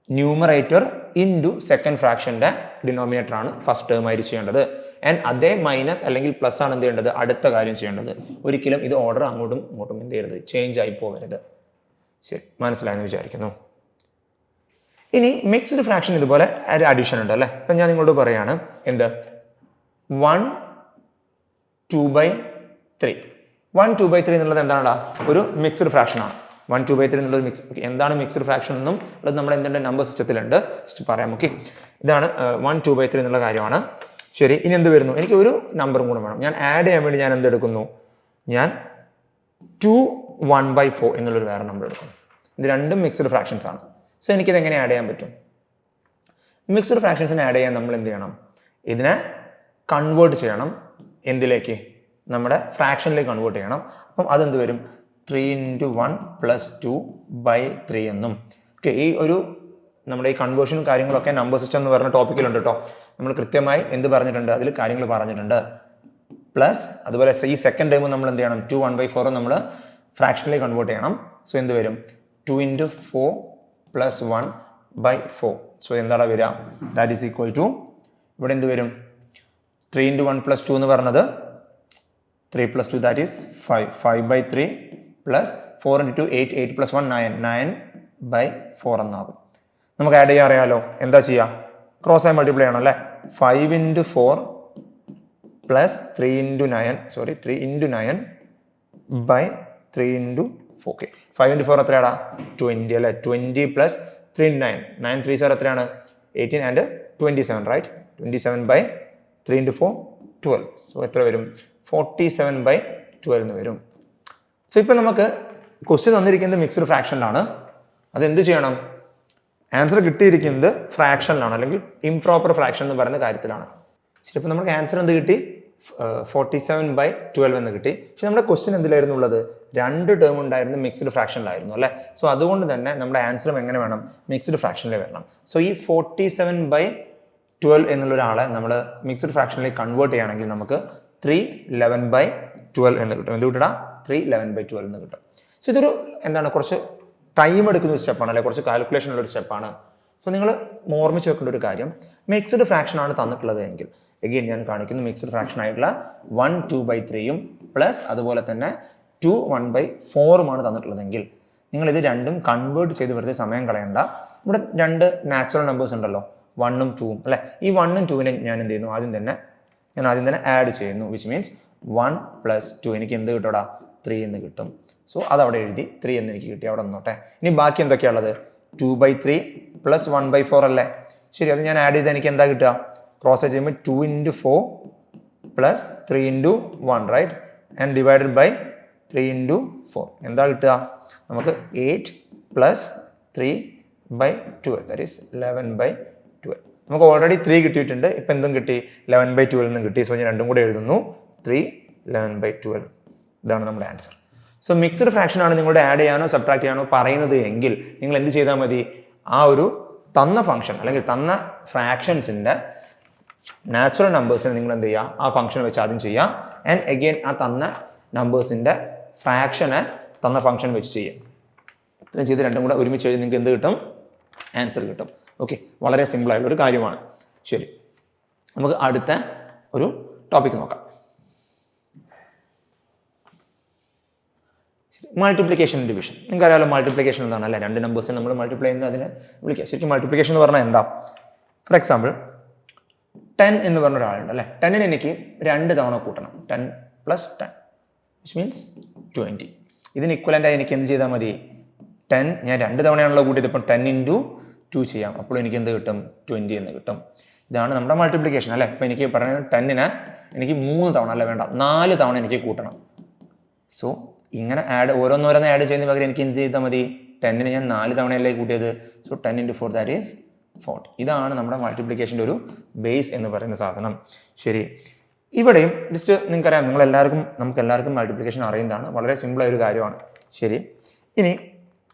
ന്യൂമറേറ്റർ ഇൻറ്റു സെക്കൻഡ് ഫ്രാക്ഷൻ്റെ ഡിനോമിനേറ്റർ ആണ് ഫസ്റ്റ് ടേം ആയിട്ട് ചെയ്യേണ്ടത്. ആൻഡ് അതേ മൈനസ് അല്ലെങ്കിൽ പ്ലസ് ആണ് എന്ത് ചെയ്യേണ്ടത്, അടുത്ത കാര്യം ചെയ്യേണ്ടത്. ഒരിക്കലും ഇത് ഓർഡർ അങ്ങോട്ടും ഇങ്ങോട്ടും എന്ത് ചെയ്യരുത്, ചേഞ്ച് ആയി പോകരുത്. ശരി, മനസ്സിലായെന്ന് വിചാരിക്കുന്നു. ഇനി മിക്സ്ഡ് ഫ്രാക്ഷൻ ഇതുപോലെ ഒരു അഡീഷൻ ഉണ്ട് അല്ലേ. ഇപ്പം ഞാൻ നിങ്ങളോട് പറയാണ് എന്ത്, 1 2/3. 1 2/3 എന്നുള്ളത് എന്താണടാ, ഒരു മിക്സ്ഡ് ഫ്രാക്ഷൻ ആണ്. 1 2/3 എന്നുള്ളത് എന്താണ് മിക്സ്ഡ് ഫ്രാക്ഷൻ എന്നും ഉള്ളത് നമ്മുടെ എന്തുണ്ട്, നമ്പർ സിസ്റ്റത്തിലുണ്ട്, ജസ്റ്റ് പറയാം. ഓക്കെ, ഇതാണ് 1 2/3 എന്നുള്ള കാര്യമാണ്. ശരി, ഇനി എന്ത് വരുന്നു, എനിക്ക് ഒരു നമ്പറും കൂടെ വേണം. ഞാൻ ആഡ് ചെയ്യാൻ വേണ്ടി ഞാൻ എന്തെടുക്കുന്നു, ഞാൻ 2 1/4 എന്നുള്ളൊരു വേറെ നമ്പർ എടുക്കുന്നു. ഇത് രണ്ടും മിക്സ്ഡ് ഫ്രാക്ഷൻസ് ആണ്. സോ എനിക്കിത് എങ്ങനെ ആഡ് ചെയ്യാൻ പറ്റും, മിക്സ്ഡ് ഫ്രാക്ഷൻസിനെ ആഡ് ചെയ്യാൻ നമ്മൾ എന്ത് ചെയ്യണം, ഇതിനെ കൺവേർട്ട് ചെയ്യണം. എന്തിലേക്ക്, നമ്മുടെ ഫ്രാക്ഷനിലേക്ക് കൺവേർട്ട് ചെയ്യണം. അപ്പം അതെന്ത് വരും, 3 × 1 + 2/3 എന്നും. ഓക്കെ, ഈ ഒരു നമ്മുടെ ഈ കൺവേർഷനും കാര്യങ്ങളൊക്കെ നമ്പർ സിസ്റ്റം എന്ന് പറഞ്ഞ ടോപ്പിക്കിലുണ്ട് കേട്ടോ. നമ്മൾ കൃത്യമായി എന്ത് പറഞ്ഞിട്ടുണ്ട്, അതിൽ കാര്യങ്ങൾ പറഞ്ഞിട്ടുണ്ട്. പ്ലസ് അതുപോലെ ഈ സെക്കൻഡ് ടൈം നമ്മൾ എന്ത് ചെയ്യണം, 2 1/4 നമ്മൾ ഫ്രാക്ഷനിലേക്ക് കൺവേർട്ട് ചെയ്യണം. സോ എന്ത് വരും, 2 × 4 + 1/4. സോ എന്താണ് വരിക, ദാറ്റ് ഈസ് ഈക്വൽ ടു, ഇവിടെ എന്ത് വരും, 3 × 1 + 2 എന്ന് പറഞ്ഞത് 3 + 2 ദാറ്റ് ഈസ് 5/3 പ്ലസ് 4 × 2 8 8 + 1 9/4 എന്നാകും. നമുക്ക് ആഡ് ചെയ്യാൻ അറിയാലോ, എന്താ ചെയ്യുക, ക്രോസ് ആയി മൾട്ടിപ്ലൈ ചെയ്യണം അല്ലേ. 5 × 4 പ്ലസ് 3 × 9/3 × 4. ഓക്കെ, 5 × 4 എത്രയാടാ, 20 അല്ലേ. 20 + 3 × 9 9 3 സാർ എത്രയാണ്, 18 ആൻഡ് 27 റൈറ്റ്. 27/3 × 4 12. സോ എത്ര വരും, 47/12 എന്ന് വരും. സോ ഇപ്പം നമുക്ക് ക്വസ്റ്റ്യൻ തന്നിരിക്കുന്നത് മിക്സ്ഡ് ഫ്രാക്ഷനിലാണ്. അതെന്ത് ചെയ്യണം, ആൻസർ കിട്ടിയിരിക്കുന്നത് ഫ്രാക്ഷനിലാണ്, അല്ലെങ്കിൽ ഇംപ്രോപ്പർ ഫ്രാക്ഷൻ എന്ന് പറയുന്ന കാര്യത്തിലാണ്. ശരി, ഇപ്പം നമുക്ക് ആൻസർ എന്ത് കിട്ടി, 47/12 എന്ന് കിട്ടി. പക്ഷെ നമ്മുടെ ക്വസ്റ്റ്യൻ എന്തിലായിരുന്നു ഉള്ളത്, 2 ടേം ഉണ്ടായിരുന്നു, മിക്സ്ഡ് ഫ്രാക്ഷനിലായിരുന്നു അല്ലേ. സോ അതുകൊണ്ട് തന്നെ നമ്മുടെ ആൻസറും എങ്ങനെ വേണം, മിക്സ്ഡ് ഫ്രാക്ഷനിൽ വരണം. സോ ഈ 47/12 എന്നുള്ള ഒരാളെ നമ്മൾ മിക്സ്ഡ് ഫ്രാക്ഷനിലേക്ക് കൺവേർട്ട് ചെയ്യുകയാണെങ്കിൽ നമുക്ക് 311/12 എന്ന് കിട്ടും. എന്ത് കിട്ടണം, 311/12 എന്ന് കിട്ടും. സോ ഇതൊരു എന്താണ്, കുറച്ച് ടൈം എടുക്കുന്ന ഒരു സ്റ്റെപ്പാണ് അല്ലെ, കുറച്ച് കാൽക്കുലേഷൻ ഉള്ള ഒരു സ്റ്റെപ്പാണ്. സോ നിങ്ങൾ ഓർമ്മിച്ച് വെക്കേണ്ട ഒരു കാര്യം, മിക്സ്ഡ് ഫ്രാക്ഷൻ ആണ് തന്നിട്ടുള്ളത് എങ്കിൽ എഗെയിൻ ഞാൻ കാണിക്കുന്നു, മിക്സ്ഡ് ഫ്രാക്ഷൻ ആയിട്ടുള്ള 1 2/3 പ്ലസ് അതുപോലെ തന്നെ 2 1/4 തന്നിട്ടുള്ളതെങ്കിൽ നിങ്ങൾ ഇത് രണ്ടും കൺവേർട്ട് ചെയ്ത് വെറുതെ സമയം കളയണ്ട. ഇവിടെ 2 നാച്ചുറൽ നമ്പേഴ്സ് ഉണ്ടല്ലോ, 1ഉം 2ഉം അല്ലെ. ഈ 1ഉം 2നെ ഞാൻ എന്ത് ചെയ്യുന്നു, ആദ്യം തന്നെ ആഡ് ചെയ്യുന്നു, വിച്ച് മീൻസ് 1 + 2 എനിക്ക് എന്ത് കിട്ടൂടാ, 3 എന്ന് കിട്ടും. സോ അതവിടെ എഴുതി 3 എന്ന് എനിക്ക് കിട്ടി, അവിടെ നിന്നോട്ടെ. ഇനി ബാക്കി എന്തൊക്കെയാണുള്ളത്, 2/3 + 1/4 അല്ലേ. ശരി, അത് ഞാൻ ആഡ് ചെയ്ത് എനിക്ക് എന്താ കിട്ടുക, ക്രോസ് ചെയ്യുമ്പോൾ 2 × 4 + 3 × 1 റൈറ്റ്, ആൻഡ് ഡിവൈഡഡ് ബൈ 3 × 4 എന്താ കിട്ടുക, നമുക്ക് 8 + 3/12 ദാറ്റ് ഈസ് 11/12. നമുക്ക് ഓൾറെഡി 3 കിട്ടിയിട്ടുണ്ട്, ഇപ്പം എന്തും കിട്ടി, 11/12 എന്നും കിട്ടി. സോ ഞാൻ രണ്ടും കൂടെ എഴുതുന്നു, 3 11/12. ഇതാണ് നമ്മുടെ ആൻസർ. സോ മിക്സ്ഡ് ഫ്രാക്ഷൻ ആണ് നിങ്ങളുടെ ആഡ് ചെയ്യാനോ സബ്ട്രാക്ട് ചെയ്യാനോ പറയുന്നത് എങ്കിൽ നിങ്ങൾ എന്ത് ചെയ്താൽ മതി, ആ ഒരു തന്ന ഫംഗ്ഷൻ അല്ലെങ്കിൽ തന്ന ഫ്രാക്ഷൻസിൻ്റെ നാച്ചുറൽ നമ്പേഴ്സിനെ നിങ്ങൾ എന്ത് ചെയ്യുക, ആ ഫംഗ്ഷൻ വെച്ച് ആദ്യം ചെയ്യുക. ആൻഡ് അഗെയിൻ ആ തന്ന നമ്പേഴ്സിൻ്റെ ഫ്രാക്ഷനെ തന്ന ഫംഗ്ഷൻ വെച്ച് ചെയ്യുക. ഇത്രയും ചെയ്ത് രണ്ടും കൂടെ ഒരുമിച്ച് കഴിഞ്ഞ് നിങ്ങൾക്ക് എന്ത് കിട്ടും, ആൻസർ കിട്ടും. ഓക്കെ, വളരെ സിമ്പിളായിട്ടുള്ള ഒരു കാര്യമാണ്. ശരി, നമുക്ക് അടുത്ത ഒരു ടോപ്പിക് നോക്കാം. Multiplication division. നിങ്ങൾക്ക് അറിയാമല്ലോ മൾട്ടിപ്ലിക്കേഷൻ എന്താണ് അല്ലേ, രണ്ട് നമ്പേഴ്സിനെ നമ്മൾ മൾട്ടിപ്ലൈ ചെയ്യുന്നത് അതിനെ വിളിക്കുക. ശരിക്കും മൾട്ടിപ്ലിക്കേഷൻ എന്ന് പറഞ്ഞാൽ എന്താ? ഫോർ എക്സാമ്പിൾ 10 എന്ന് പറഞ്ഞ ഒരാളുണ്ട് അല്ലേ, 10നെ എനിക്ക് 2 തവണ കൂട്ടണം. 10 + 10 വിച്ച് മീൻസ് 20. ഇതിന് ഇക്വലൻ്റായി എനിക്ക് എന്ത് ചെയ്താൽ മതി, 10 ഞാൻ 2 തവണയാണല്ലോ കൂട്ടിയത്, ഇപ്പം 10 × 2 ചെയ്യാം. അപ്പോൾ എനിക്ക് എന്ത് കിട്ടും, 20 എന്ന് കിട്ടും. ഇതാണ് നമ്മുടെ മൾട്ടിപ്ലിക്കേഷൻ അല്ലേ. ഇപ്പം എനിക്ക് പറയുന്നത് 10നെ എനിക്ക് 3 തവണ അല്ല വേണ്ട 4 തവണ എനിക്ക് കൂട്ടണം. സോ ഇങ്ങനെ ഓരോന്നോരോന്ന് ആഡ് ചെയ്യുന്ന പകരം എനിക്ക് എന്ത് ചെയ്താൽ മതി, 10നെ ഞാൻ 4 തവണയല്ലേ കൂട്ടിയത്. So 10 × 4 that is 40. ഇതാണ് നമ്മുടെ മൾട്ടിപ്ലിക്കേഷൻ്റെ ഒരു ബേസ് എന്ന് പറയുന്ന സാധനം. ശരി, ഇവിടെയും ജസ്റ്റ് നിങ്ങൾക്കറിയാം, നമുക്ക് എല്ലാവർക്കും മൾട്ടിപ്ലിക്കേഷൻ അറിയുന്നതാണ്, വളരെ സിമ്പിളായ ഒരു കാര്യമാണ്. ശരി, ഇനി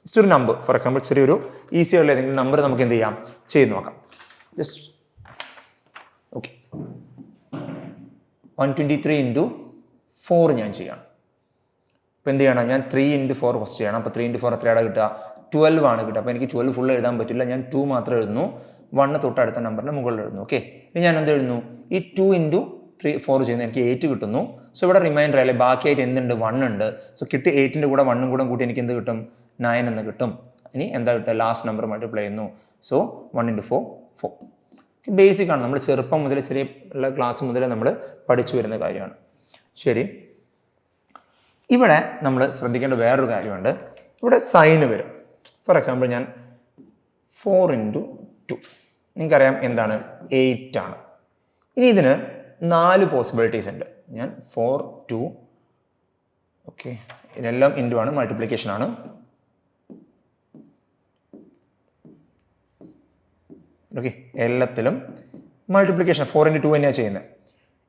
ജസ്റ്റ് ഒരു നമ്പർ, ഫോർ എക്സാമ്പിൾ ചെറിയൊരു ഈസി ആയിട്ടുള്ള ഏതെങ്കിലും നമ്പർ നമുക്ക് എന്ത് ചെയ്യാം, ചെയ്ത് നോക്കാം. ജസ്റ്റ് ഓക്കെ, 123 × 4 ഞാൻ ചെയ്യണം. അപ്പോൾ എന്ത് ചെയ്യണം, ഞാൻ 3 × 4 ഫസ്റ്റ് ചെയ്യണം. അപ്പോൾ 3 × 4 എത്രയാണ് കിട്ടുക, 12 ആണ് കിട്ടുക. അപ്പോൾ എനിക്ക് 12 ഫുൾ എഴുതാൻ പറ്റില്ല, ഞാൻ 2 മാത്രം എഴുതുന്നു. 1 തൊട്ട് അടുത്ത നമ്പറിൻ്റെ മുകളിൽ എഴുതുന്നു. ഓക്കെ, ഇനി ഞാൻ എന്ത് എഴുതുന്നു, ഈ 2 × 4 ചെയ്യുന്നത് എനിക്ക് 8 കിട്ടുന്നു. സോ ഇവിടെ റിമൈൻഡർ അല്ലെ, ബാക്കിയായിട്ട് എന്തുണ്ട്, 1 ഉണ്ട്. സോ കിട്ടി 8ൻ്റെ കൂടെ 1 കൂടെ കൂട്ടി എനിക്ക് എന്ത് കിട്ടും, 9 എന്ന് കിട്ടും. ഇനി എന്താ കിട്ടുക, ലാസ്റ്റ് നമ്പർ മൾട്ടിപ്ലൈ ചെയ്യുന്നു. സോ 1 × 4 4. ബേസിക് ആണ്, നമ്മൾ ചെറുപ്പം മുതൽ ചെറിയ ക്ലാസ് മുതൽ നമ്മൾ പഠിച്ചു വരുന്ന കാര്യമാണ്. ശരി, ഇവിടെ നമ്മൾ ശ്രദ്ധിക്കേണ്ട വേറൊരു കാര്യമുണ്ട്. ഇവിടെ സൈന് വരും. ഫോർ എക്സാമ്പിൾ ഞാൻ 4 × 2, നിങ്ങൾക്കറിയാം എന്താണ്, 8 ആണ്. ഇനി ഇതിന് 4 പോസിബിലിറ്റീസ് ഉണ്ട്. ഞാൻ 4 2 ഓക്കെ, ഇതെല്ലാം ഇൻറ്റു ആണ്, മൾട്ടിപ്ലിക്കേഷൻ ആണ്. ഓക്കെ, എല്ലാത്തിലും മൾട്ടിപ്ലിക്കേഷൻ 4 × 2 തന്നെയാണ് ചെയ്യുന്നത്.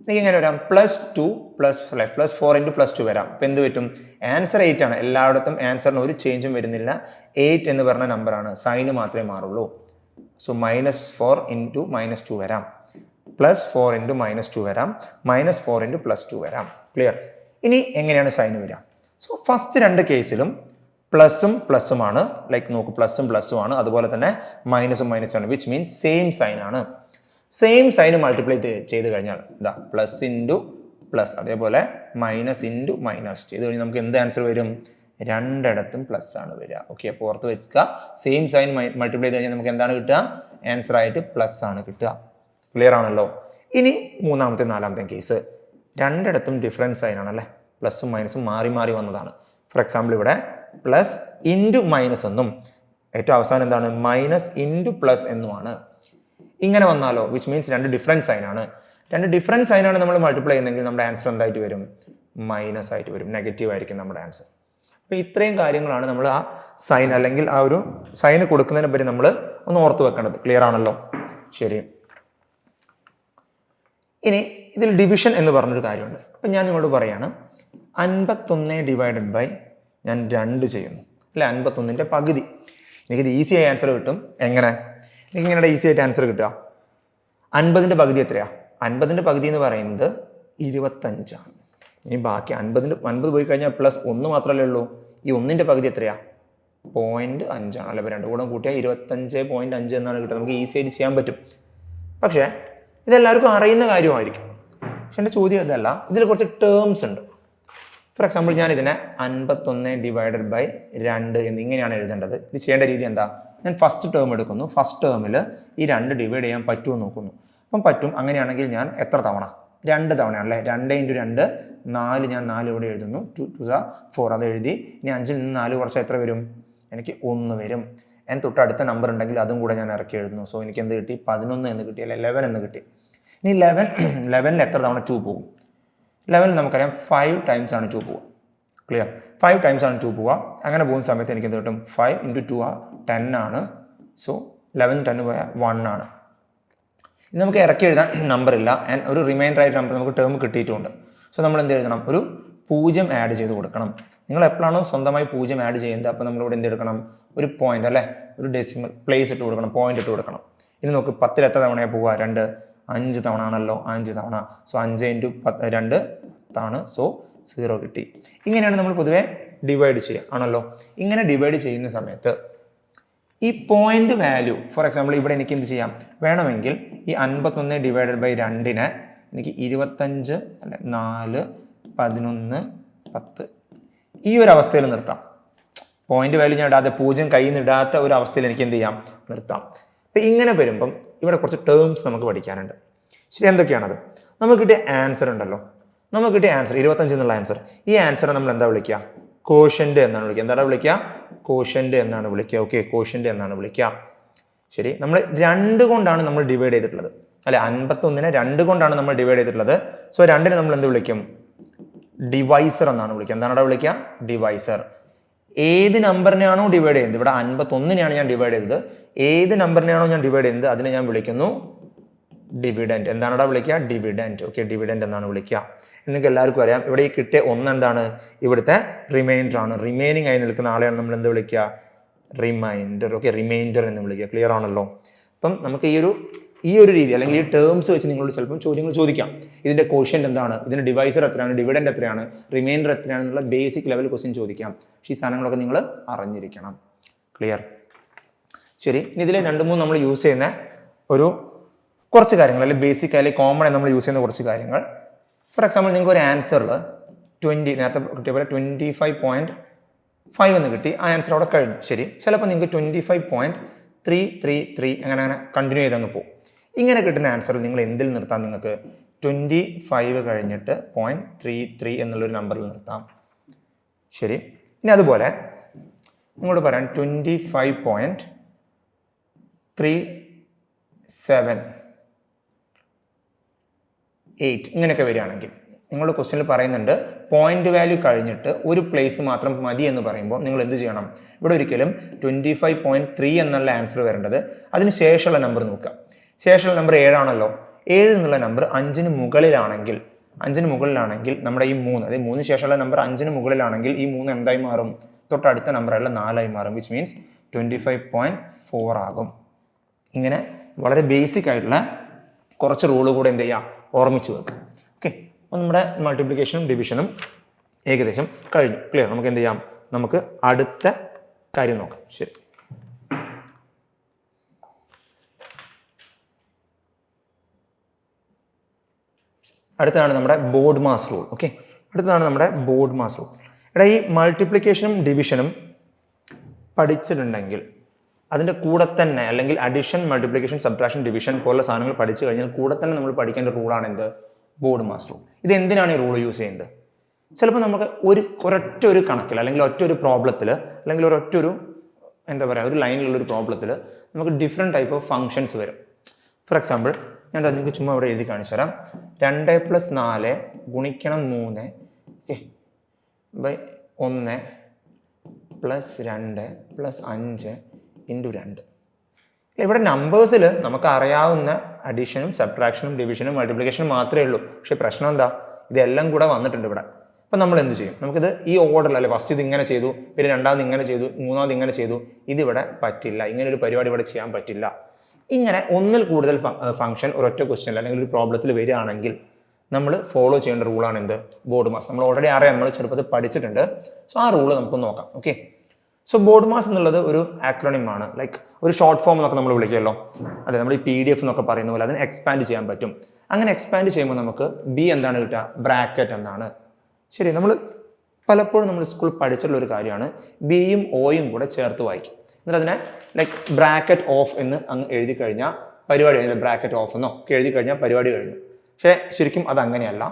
എനിക്ക് എങ്ങനെ വരാം, +2 + 4 × +2 വരാം. ഇപ്പം എന്ത് പറ്റും, ആൻസർ 8 ആണ്. എല്ലായിടത്തും ആൻസറിന് ഒരു ചേഞ്ചും വരുന്നില്ല. 8 എന്ന് പറഞ്ഞ നമ്പറാണ്, സൈന് മാത്രമേ മാറുള്ളൂ. സോ -4 × -2 വരാം, +4 × -2 വരാം, -4 × +2 വരാം. ക്ലിയർ? ഇനി എങ്ങനെയാണ് സൈന് വരിക? സോ ഫസ്റ്റ് 2 കേസിലും പ്ലസും പ്ലസും ആണ്. ലൈക്ക് നോക്കൂ, പ്ലസും പ്ലസും ആണ്, അതുപോലെ തന്നെ മൈനസും മൈനസും ആണ്. വിച്ച് മീൻസ് സെയിം സൈൻ ആണ്. സെയിം സൈന് മൾട്ടിപ്ലൈ ചെയ്ത് കഴിഞ്ഞാൽ ഇതാ പ്ലസ് × പ്ലസ്, അതേപോലെ മൈനസ് × മൈനസ് ചെയ്ത് കഴിഞ്ഞാൽ നമുക്ക് എന്ത് ആൻസർ വരും, രണ്ടിടത്തും പ്ലസ് ആണ് വരിക. ഓക്കെ, അപ്പോൾ ഓർത്ത് വെക്കുക, സെയിം സൈൻ മൾട്ടിപ്ലൈ ചെയ്ത് കഴിഞ്ഞാൽ നമുക്ക് എന്താണ് കിട്ടുക, ആൻസർ ആയിട്ട് പ്ലസ് ആണ് കിട്ടുക. ക്ലിയർ ആണല്ലോ? ഇനി മൂന്നാമത്തെ 4ാമത്തെ കേസ്, രണ്ടിടത്തും ഡിഫറൻറ്റ് സൈൻ ആണല്ലേ, പ്ലസും മൈനസും മാറി മാറി വന്നതാണ്. ഫോർ എക്സാമ്പിൾ ഇവിടെ പ്ലസ് × മൈനസ് എന്നും ഏറ്റവും അവസാനം എന്താണ്, മൈനസ് × പ്ലസ് എന്നുമാണ്. ഇങ്ങനെ വന്നാലോ, വിച്ച് മീൻസ് 2 ഡിഫറൻറ്റ് സൈൻ ആണ്. 2 ഡിഫറൻറ്റ് സൈൻ ആണ് നമ്മൾ മൾട്ടിപ്ലൈ ചെയ്യുന്നതെങ്കിൽ നമ്മുടെ ആൻസർ എന്തായിട്ട് വരും, മൈനസ് ആയിട്ട് വരും, നെഗറ്റീവ് ആയിരിക്കും നമ്മുടെ ആൻസർ. അപ്പോൾ ഇത്രയും കാര്യങ്ങളാണ് നമ്മൾ ആ സൈൻ അല്ലെങ്കിൽ ആ ഒരു സൈന് കൊടുക്കുന്നതിനെ പറ്റി നമ്മൾ ഒന്ന് ഓർത്ത് വെക്കേണ്ടത്. ക്ലിയർ ആണല്ലോ? ശരി, ഇനി ഇതിൽ ഡിവിഷൻ എന്ന് പറഞ്ഞൊരു കാര്യമുണ്ട്. അപ്പം ഞാൻ നിങ്ങളോട് പറയാണ്, 51 ÷ ഞാൻ 2 ചെയ്യുന്നു അല്ലെ, 51ൻ്റെ പകുതി. എനിക്കിത് ഈസി ആയി ആൻസർ കിട്ടും. എങ്ങനെ? എനിക്ക് ഇങ്ങനെ ഈസി ആയിട്ട് ആൻസർ കിട്ടുക, 50ൻ്റെ പകുതി എത്രയാണ്? 50ൻ്റെ പകുതി എന്ന് പറയുന്നത് 25 ആണ്. ഇനി ബാക്കി 50 പോയി കഴിഞ്ഞാൽ +1 മാത്രമല്ലേ ഉള്ളൂ. ഈ 1ൻ്റെ പകുതി എത്രയാണ്? 0.5 ആണ് അല്ലെ. 2 കൂടെ കൂട്ടിയാൽ 25.5 എന്നാണ് കിട്ടുക. നമുക്ക് ഈസി ആയിട്ട് ചെയ്യാൻ പറ്റും. പക്ഷേ ഇതെല്ലാവർക്കും അറിയുന്ന കാര്യമായിരിക്കും. പക്ഷെ എൻ്റെ ചോദ്യം ഇതല്ല, ഇതിൽ കുറച്ച് ടേംസ് ഉണ്ട്. ഫോർ എക്സാമ്പിൾ ഞാൻ ഇതിനെ 51 ÷ 2 എന്നിങ്ങനെയാണ് എഴുതേണ്ടത്. ഇത് ചെയ്യേണ്ട രീതി എന്താ, ഞാൻ ഫസ്റ്റ് ടേം എടുക്കുന്നു. ഫസ്റ്റ് ടേമിൽ ഈ 2 ഡിവൈഡ് ചെയ്യാൻ പറ്റുമോ നോക്കുന്നു. അപ്പം പറ്റും. അങ്ങനെയാണെങ്കിൽ ഞാൻ എത്ര തവണ, 2 തവണയാണല്ലേ. 2 × 2 4, ഞാൻ 4 ഇവിടെ എഴുതുന്നു. 2 × 4 അത് എഴുതി. ഇനി 5ൽ നിന്ന് 4 കുറച്ച് എത്ര വരും, എനിക്ക് 1 വരും. ഞാൻ തൊട്ടടുത്ത നമ്പർ ഉണ്ടെങ്കിൽ അതും കൂടെ ഞാൻ ഇറക്കി എഴുതുന്നു. സോ എനിക്ക് എന്ത് കിട്ടി, 11 എന്ന് കിട്ടി അല്ലെ, 11 എന്ന് കിട്ടി. ഇനി 11ൽ എത്ര തവണ 2 പോകും? 11ൽ നമുക്കറിയാം 5 ടൈംസ് ആണ് 2 പോവുക. ക്ലിയർ? 5 ടൈംസ് ആണ് 2 പോവുക. അങ്ങനെ പോകുന്ന സമയത്ത് എനിക്ക് എന്ത് കിട്ടും, 5 × 2 10 ആണ്. സോ 11 10 പോയാൽ 1 ആണ്. ഇനി നമുക്ക് ഇറക്കി എഴുതാൻ നമ്പർ ഇല്ല. ആൻഡ് ഒരു റിമൈൻഡർ ആയിട്ട് നമ്പർ നമുക്ക് ടേം കിട്ടിയിട്ടുണ്ട്. സോ നമ്മൾ എന്ത് എഴുതണം, ഒരു 0 ആഡ് ചെയ്ത് കൊടുക്കണം. നിങ്ങൾ എപ്പോഴാണോ സ്വന്തമായി 0 ആഡ് ചെയ്യുന്നത്, അപ്പോൾ നമ്മളിവിടെ എന്ത് എടുക്കണം, ഒരു പോയിന്റ് അല്ലേ, ഒരു ഡെസിമൽ പ്ലേസ് ഇട്ട് കൊടുക്കണം, പോയിന്റ് ഇട്ട് കൊടുക്കണം. ഇനി നോക്ക്, 10ൽ എത്ര തവണയാണ് പോവുക, 2. 5 തവണ ആണല്ലോ, 5 തവണ. സോ 5 ഇൻറ്റു 2 10 സോ 0 കിട്ടി. ഇങ്ങനെയാണ് നമ്മൾ പൊതുവെ ഡിവൈഡ് ചെയ്യുക ആണല്ലോ. ഇങ്ങനെ ഡിവൈഡ് ചെയ്യുന്ന സമയത്ത് ഈ പോയിന്റ് വാല്യൂ, ഫോർ എക്സാമ്പിൾ ഇവിടെ എനിക്ക് എന്ത് ചെയ്യാം, വേണമെങ്കിൽ ഈ 51 ഡിവൈഡഡ് ബൈ 2 എനിക്ക് 25 അല്ലെ 4 11 10 ഈ ഒരു അവസ്ഥയിൽ നിർത്താം. പോയിന്റ് വാല്യൂ ഞാൻ ഇടാതെ 0 കയ്യിൽ നിന്ന് ഇടാത്ത ഒരു അവസ്ഥയിൽ എനിക്ക് എന്ത് ചെയ്യാം, നിർത്താം. അപ്പം ഇങ്ങനെ വരുമ്പം ഇവിടെ കുറച്ച് ടേംസ് നമുക്ക് പഠിക്കാനുണ്ട്. ശരി, എന്തൊക്കെയാണത്? നമുക്ക് കിട്ടിയ ആൻസർ ഉണ്ടല്ലോ, നമുക്ക് കിട്ടിയ ആൻസർ 25 എന്നുള്ള ആൻസർ, ഈ ആൻസറെ നമ്മൾ എന്താ വിളിക്കുക, കോഷ്യന്റ് എന്നാണ് വിളിക്കുക. എന്താണ് വിളിക്കുക? കോഷ്യന്റ് എന്നാണ് വിളിക്കുക. ഓക്കെ, കോഷ്യന്റ് എന്നാണ് വിളിക്കുക. ശരി, നമ്മൾ 2 കൊണ്ടാണ് നമ്മൾ ഡിവൈഡ് ചെയ്തിട്ടുള്ളത് അല്ലെ, 51നെ 2 കൊണ്ടാണ് നമ്മൾ ഡിവൈഡ് ചെയ്തിട്ടുള്ളത്. സോ 2നെ നമ്മൾ എന്ത് വിളിക്കും? ഡിവൈസർ എന്നാണ് വിളിക്കുക. എന്താണ് അവിടെ വിളിക്കുക? ഡിവൈസർ. ഏത് നമ്പറിനെയാണോ ഡിവൈഡ് ചെയ്യുന്നത്, ഇവിടെ 51നെയാണ് ഞാൻ ഡിവൈഡ് ചെയ്തത്, ഏത് നമ്പറിനെയാണോ ഞാൻ ഡിവൈഡ് ചെയ്യുന്നത് അതിനെ ഞാൻ വിളിക്കുന്നു ഡിവിഡൻറ്റ്. എന്താണ് അവിടെ വിളിക്കുക? ഡിവിഡൻറ്റ്. ഓക്കെ, ഡിവിഡൻറ്റ് എന്നാണ് വിളിക്കുക. നിങ്ങൾക്ക് എല്ലാവർക്കും അറിയാം, ഇവിടെ ഈ കിട്ടിയ 1 എന്താണ്? ഇവിടുത്തെ റിമൈൻഡർ ആണ്. റിമൈനിങ് ആയി നിൽക്കുന്ന ആളെയാണ് നമ്മൾ എന്ത് വിളിക്കുക? റിമൈൻഡർ. ഓക്കെ, റിമൈൻഡർ എന്ന് വിളിക്കുക. ക്ലിയർ ആണല്ലോ? അപ്പം നമുക്ക് ഈ ഒരു രീതി അല്ലെങ്കിൽ ഈ ടേംസ് വെച്ച് നിങ്ങളോട് ചിലപ്പോൾ ചോദ്യങ്ങൾ ചോദിക്കാം. ഇതിന്റെ കോഷ്യന്റ് എന്താണ്, ഇതിന്റെ ഡിവൈസർ എത്രയാണ്, ഡിവിഡൻറ്റ് എത്രയാണ്, റിമൈൻഡർ എത്രയാണെന്നുള്ള ബേസിക് ലെവൽ ക്വസ്റ്റ്യൻ ചോദിക്കാം. പക്ഷേ ഈ സാധനങ്ങളൊക്കെ നിങ്ങൾ അറിഞ്ഞിരിക്കണം. ക്ലിയർ? ശരി, ഇനി ഇതിൽ 2-3 നമ്മൾ യൂസ് ചെയ്യുന്ന ഒരു കുറച്ച് കാര്യങ്ങൾ, അല്ലെങ്കിൽ ബേസിക് അല്ലെങ്കിൽ കോമൺ ആയി നമ്മൾ യൂസ് ചെയ്യുന്ന കുറച്ച് കാര്യങ്ങൾ. ഫോർ എക്സാമ്പിൾ, നിങ്ങൾക്ക് ഒരു ആൻസറിൽ 20 നേരത്തെ കിട്ടിയ പോലെ 25.5 എന്ന് കിട്ടി, ആ ആൻസർ അവിടെ കഴിഞ്ഞു. ശരി, ചിലപ്പോൾ നിങ്ങൾക്ക് 25.333 അങ്ങനെ കണ്ടിന്യൂ ചെയ്തങ്ങ് പോകും. ഇങ്ങനെ കിട്ടുന്ന ആൻസറിൽ നിങ്ങൾ എന്തിൽ നിർത്താം? നിങ്ങൾക്ക് 25 കഴിഞ്ഞിട്ട് 0.33 എന്നുള്ളൊരു നമ്പറിൽ നിർത്താം. ശരി, ഇനി അതുപോലെ നിങ്ങളോട് പറയാൻ 25.378 ഇങ്ങനെയൊക്കെ വരികയാണെങ്കിൽ നിങ്ങളുടെ ക്വസ്റ്റ്യനിൽ പറയുന്നുണ്ട് പോയിന്റ് വാല്യൂ കഴിഞ്ഞിട്ട് ഒരു പ്ലേസ് മാത്രം മതി എന്ന് പറയുമ്പോൾ നിങ്ങൾ എന്ത് ചെയ്യണം? ഇവിടെ ഒരിക്കലും 25.3 എന്നുള്ള ആൻസർ വരേണ്ടത്, അതിന് ശേഷമുള്ള നമ്പർ നോക്കുക. ശേഷമുള്ള നമ്പർ 7 ആണല്ലോ. 7 എന്നുള്ള നമ്പർ 5ന് മുകളിലാണെങ്കിൽ നമ്മുടെ ഈ 3, അതായത് 3 ശേഷമുള്ള നമ്പർ 5ന് മുകളിലാണെങ്കിൽ ഈ 3 എന്തായി മാറും? തൊട്ടടുത്ത നമ്പറല്ല 4 ആയി മാറും. വിച്ച് മീൻസ് 25.4 ആകും. ഇങ്ങനെ വളരെ ബേസിക് ആയിട്ടുള്ള കുറച്ച് റൂള് കൂടെ എന്ത് ചെയ്യുക? ഓർമ്മിച്ച് വെക്കുക. ഓക്കെ, അപ്പോൾ നമ്മുടെ മൾട്ടിപ്ലിക്കേഷനും ഡിവിഷനും ഏകദേശം കഴിഞ്ഞു. ക്ലിയർ? നമുക്ക് എന്ത് ചെയ്യാം? നമുക്ക് അടുത്ത കാര്യം നോക്കാം. ശരി, അടുത്താണ് നമ്മുടെ ബോർഡ് മാസ് റൂൾ. ഓക്കെ, അടുത്തതാണ് നമ്മുടെ ബോർഡ് മാസ് റൂൾ. എടാ, ഈ മൾട്ടിപ്ലിക്കേഷനും ഡിവിഷനും പഠിച്ചിട്ടുണ്ടെങ്കിൽ അതിൻ്റെ കൂടെ തന്നെ, അല്ലെങ്കിൽ അഡിഷൻ, മൾട്ടിപ്ലിക്കേഷൻ, സബ്ട്രാക്ഷൻ, ഡിവിഷൻ പോലുള്ള സാധനങ്ങൾ പഠിച്ചു കഴിഞ്ഞാൽ കൂടെ തന്നെ നമ്മൾ പഠിക്കേണ്ട റൂളാണ് എന്ത്? Board mass rule. ഇത് എന്തിനാണ് ഈ റൂൾ യൂസ് ചെയ്യുന്നത്? ചിലപ്പോൾ നമുക്ക് ഒരൊറ്റ ഒരു കണക്കിൽ, അല്ലെങ്കിൽ ഒറ്റ ഒരു പ്രോബ്ലത്തിൽ, അല്ലെങ്കിൽ ഒരു എന്താ പറയുക, ഒരു ലൈനിലുള്ളൊരു പ്രോബ്ലത്തിൽ നമുക്ക് ഡിഫറെൻറ്റ് ടൈപ്പ് ഓഫ് ഫങ്ഷൻസ് വരും. ഫോർ എക്സാമ്പിൾ, ഞാൻ നിങ്ങൾക്ക് ചുമ്മാ ഇവിടെ എഴുതി കാണിച്ചു തരാം. 2 + 4 ഗുണിക്കണം 3 ബൈ 1 + 2 + 5 × 2. ഇവിടെ നമ്പേഴ്സിൽ നമുക്ക് അറിയാവുന്ന അഡീഷനും സബ്ട്രാക്ഷനും ഡിവിഷനും മൾട്ടിപ്ലിക്കേഷനും മാത്രമേ ഉള്ളൂ. പക്ഷേ പ്രശ്നം എന്താ? ഇതെല്ലാം കൂടെ വന്നിട്ടുണ്ട് ഇവിടെ. അപ്പം നമ്മൾ എന്ത് ചെയ്യും? നമുക്കിത് ഈ ഓർഡറിൽ, അല്ലെ, ഫസ്റ്റ് ഇത് ഇങ്ങനെ ചെയ്തു, പിന്നെ രണ്ടാമത് ഇങ്ങനെ ചെയ്തു, മൂന്നാമത് ഇങ്ങനെ ചെയ്തു, ഇതിവിടെ പറ്റില്ല. ഇങ്ങനെ ഒരു പരിപാടി ഇവിടെ ചെയ്യാൻ പറ്റില്ല. ഇങ്ങനെ ഒന്നിൽ കൂടുതൽ ഫംഗ്ഷൻ ഒരൊറ്റ ക്വസ്റ്റ്യൻ അല്ലെങ്കിൽ ഒരു പ്രോബ്ലത്തിൽ വരികയാണെങ്കിൽ നമ്മൾ ഫോളോ ചെയ്യേണ്ട റൂളാണ് എന്ത്? Board mass. നമ്മൾ ഓൾറെഡി അറിയാം, നമ്മൾ ചെറുപ്പത്തിൽ പഠിച്ചിട്ടുണ്ട്. സോ ആ റൂള് നമുക്ക് നോക്കാം. ഓക്കെ, സോ ബോർഡ് മാസ് എന്നുള്ളത് ഒരു ആക്രോണിം ആണ്, ലൈക്ക് ഒരു ഷോർട്ട് ഫോം എന്നൊക്കെ നമ്മൾ വിളിക്കുമല്ലോ. അതെ, നമ്മൾ ഈ PDF എന്നൊക്കെ പറയുന്ന പോലെ അതിനെ എക്സ്പാൻഡ് ചെയ്യാൻ പറ്റും. അങ്ങനെ എക്സ്പാൻഡ് ചെയ്യുമ്പോൾ നമുക്ക് B എന്താണ് കിട്ടുക? ബ്രാക്കറ്റ് എന്നാണ്. ശരി, നമ്മൾ പലപ്പോഴും നമ്മൾ സ്കൂളിൽ പഠിച്ചിട്ടുള്ള ഒരു കാര്യമാണ് ബിയും ഓയും കൂടെ ചേർത്ത് വായിക്കും. എന്നിട്ട് അതിനെ ലൈക്ക് ബ്രാക്കറ്റ് ഓഫ് എന്ന് അങ്ങ് എഴുതി കഴിഞ്ഞാൽ പരിപാടി കഴിഞ്ഞു. ബ്രാക്കറ്റ് ഓഫ് എന്നോ ഒക്കെ എഴുതി കഴിഞ്ഞാൽ പരിപാടി കഴിഞ്ഞു. പക്ഷേ ശരിക്കും അത് അങ്ങനെയല്ല.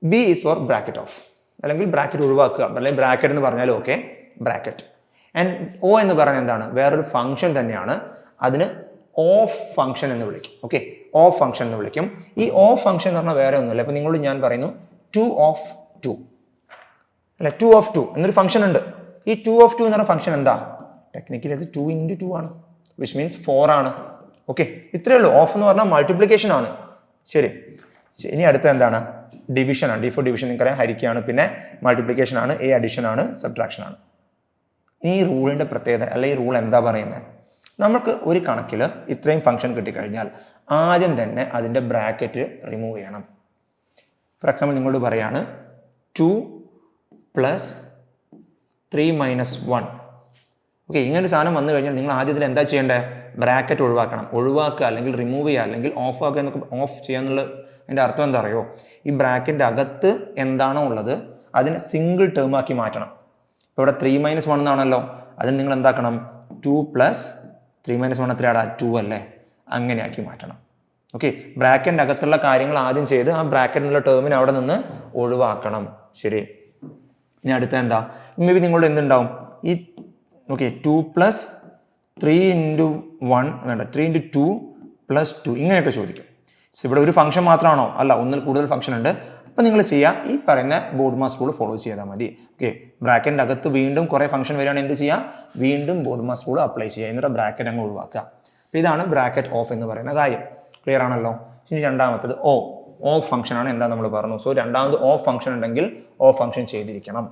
B is for bracket of, അല്ലെങ്കിൽ ബ്രാക്കറ്റ് ഒഴിവാക്കുക, അല്ലെങ്കിൽ ബ്രാക്കറ്റ് എന്ന് പറഞ്ഞാലും ഓക്കെ, ബ്രാക്കറ്റ്. ആൻഡ് O എന്ന് പറയുന്നത് എന്താണ്? വേറൊരു ഫംഗ്ഷൻ തന്നെയാണ്. അതിന് ഓഫ് ഫംഗ്ഷൻ എന്ന് വിളിക്കും. ഓക്കെ, ഓഫ് ഫംഗ്ഷൻ എന്ന് വിളിക്കും. ഈ ഓഫ് ഫംഗ്ഷൻ എന്ന് പറഞ്ഞാൽ വേറെ ഒന്നുമില്ല. ഇപ്പം നിങ്ങളോട് ഞാൻ പറയുന്നു 2 of 2 അല്ലെ, 2 of 2 എന്നൊരു ഫംഗ്ഷൻ ഉണ്ട്. ഈ 2 of 2 എന്ന് പറഞ്ഞ ഫംഗ്ഷൻ എന്താ? ടെക്നിക്കലി അത് 2 × 2 ആണ്, വിച്ച് മീൻസ് 4 ആണ്. ഓക്കെ, ഇത്രയേ ഉള്ളൂ. ഓഫ് എന്ന് പറഞ്ഞാൽ മൾട്ടിപ്ലിക്കേഷൻ ആണ്. ശരി, ഇനി അടുത്ത എന്താണ്? ഡിവിഷൻ ആണ്. D for ഡിവിഷൻ നിങ്ങൾക്കറിയാം, ഹരിക്കുകയാണ്. പിന്നെ മൾട്ടിപ്ലിക്കേഷൻ ആണ്, A അഡിഷൻ ആണ്, സബ്ട്രാക്ഷൻ ആണ്. ഈ റൂളിന്റെ പ്രത്യേകത, അല്ലെ ഈ റൂൾ എന്താ പറയുന്നത്? നമുക്ക് ഒരു കണക്കിൽ ഇത്രയും ഫംഗ്ഷൻ കിട്ടിക്കഴിഞ്ഞാൽ ആദ്യം തന്നെ അതിൻ്റെ ബ്രാക്കറ്റ് റിമൂവ് ചെയ്യണം. ഫോർ എക്സാമ്പിൾ നിങ്ങളോട് പറയാണ് 2 + 3 - 1. ഓക്കെ, ഇങ്ങനൊരു സാധനം വന്നു കഴിഞ്ഞാൽ നിങ്ങൾ ആദ്യത്തിൽ എന്താ ചെയ്യേണ്ടത്? ബ്രാക്കറ്റ് ഒഴിവാക്കണം. ഒഴിവാക്കുക അല്ലെങ്കിൽ റിമൂവ് ചെയ്യുക അല്ലെങ്കിൽ ഓഫ് ആക്കുക എന്നൊക്കെ ഓഫ് ചെയ്യാന്നുള്ള അതിൻ്റെ അർത്ഥം എന്താ അറിയോ? ഈ ബ്രാക്കറ്റിൻ്റെ അകത്ത് എന്താണോ ഉള്ളത് അതിനെ സിംഗിൾ ടേം ആക്കി മാറ്റണം. ഇപ്പോൾ ഇവിടെ 3 - 1 എന്നാണല്ലോ, അതിന് നിങ്ങൾ എന്താക്കണം? 2 + 3 - 1 എത്രയാടാ? 2 അല്ലേ? അങ്ങനെ ആക്കി മാറ്റണം. ഓക്കെ, ബ്രാക്കറ്റിൻ്റെ അകത്തുള്ള കാര്യങ്ങൾ ആദ്യം ചെയ്ത് ആ ബ്രാക്കറ്റിനുള്ള ടേമിനെ അവിടെ നിന്ന് ഒഴിവാക്കണം. ശരി, ഇനി അടുത്ത എന്താ? മേ ബി നിങ്ങളുടെ എന്തുണ്ടാവും? ഈ ഓക്കെ 2 + 3 × 1 വേണ്ട 3 × 2 + 2 ഇങ്ങനെയൊക്കെ ചോദിക്കും. ഇവിടെ ഒരു ഫംഗ്ഷൻ മാത്രമാണോ? അല്ല, ഒന്നിൽ കൂടുതൽ ഫംഗ്ഷൻ ഉണ്ട്. അപ്പം നിങ്ങൾ ചെയ്യുക, ഈ പറയുന്ന ബോഡ്മാസ് റൂൾ ഫോളോ ചെയ്താൽ മതി. ഓക്കെ, ബ്രാക്കറ്റിൻ്റെ അകത്ത് വീണ്ടും കുറേ ഫംഗ്ഷൻ വരികയാണെങ്കിൽ എന്ത് ചെയ്യുക? വീണ്ടും ബോഡ്മാസ് റൂൾ അപ്ലൈ ചെയ്യുക, എന്നിട്ട് ബ്രാക്കറ്റ് അങ്ങ് ഒഴിവാക്കുക. അപ്പോൾ ഇതാണ് ബ്രാക്കറ്റ് ഓഫ് എന്ന് പറയുന്ന കാര്യം. ക്ലിയർ ആണല്ലോ? ഇനി രണ്ടാമത്തത് ഓഫ് ഫംഗ്ഷൻ ആണ്. എന്താ നമ്മൾ പറഞ്ഞു? സോ രണ്ടാമത് ഓഫ് ഫംഗ്ഷൻ ഉണ്ടെങ്കിൽ ഓഫ് ഫംഗ്ഷൻ ചെയ്തിരിക്കണം.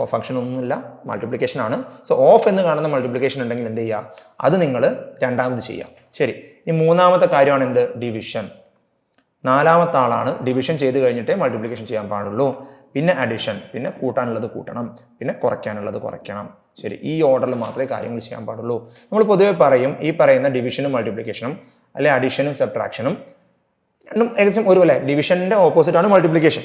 ഓഫ് ഫംഗ്ഷൻ ഒന്നുമില്ല, മൾട്ടിപ്ലിക്കേഷൻ ആണ്. സോ ഓഫ് എന്ന് കാണുന്ന മൾട്ടിപ്ലിക്കേഷൻ ഉണ്ടെങ്കിൽ എന്ത് ചെയ്യുക? അത് നിങ്ങൾ രണ്ടാമത് ചെയ്യാം. ശരി, ഈ മൂന്നാമത്തെ കാര്യമാണ് എന്ത്? ഡിവിഷൻ. നാലാമത്തെ ആളാണ് ഡിവിഷൻ ചെയ്ത് കഴിഞ്ഞിട്ടേ മൾട്ടിപ്ലിക്കേഷൻ ചെയ്യാൻ പാടുള്ളൂ. പിന്നെ അഡിഷൻ, പിന്നെ കൂട്ടാനുള്ളത് കൂട്ടണം, പിന്നെ കുറയ്ക്കാനുള്ളത് കുറയ്ക്കണം. ശരി, ഈ ഓർഡറിൽ മാത്രമേ കാര്യങ്ങൾ ചെയ്യാൻ പാടുള്ളൂ. നമ്മൾ പൊതുവെ പറയും ഈ പറയുന്ന ഡിവിഷനും മൾട്ടിപ്ലിക്കേഷനും അല്ലെ അഡിഷനും സബ്ട്രാക്ഷനും രണ്ടും ഏകദേശം ഒരുപോലെ. ഡിവിഷന്റെ ഓപ്പോസിറ്റ് ആണ് മൾട്ടിപ്ലിക്കേഷൻ,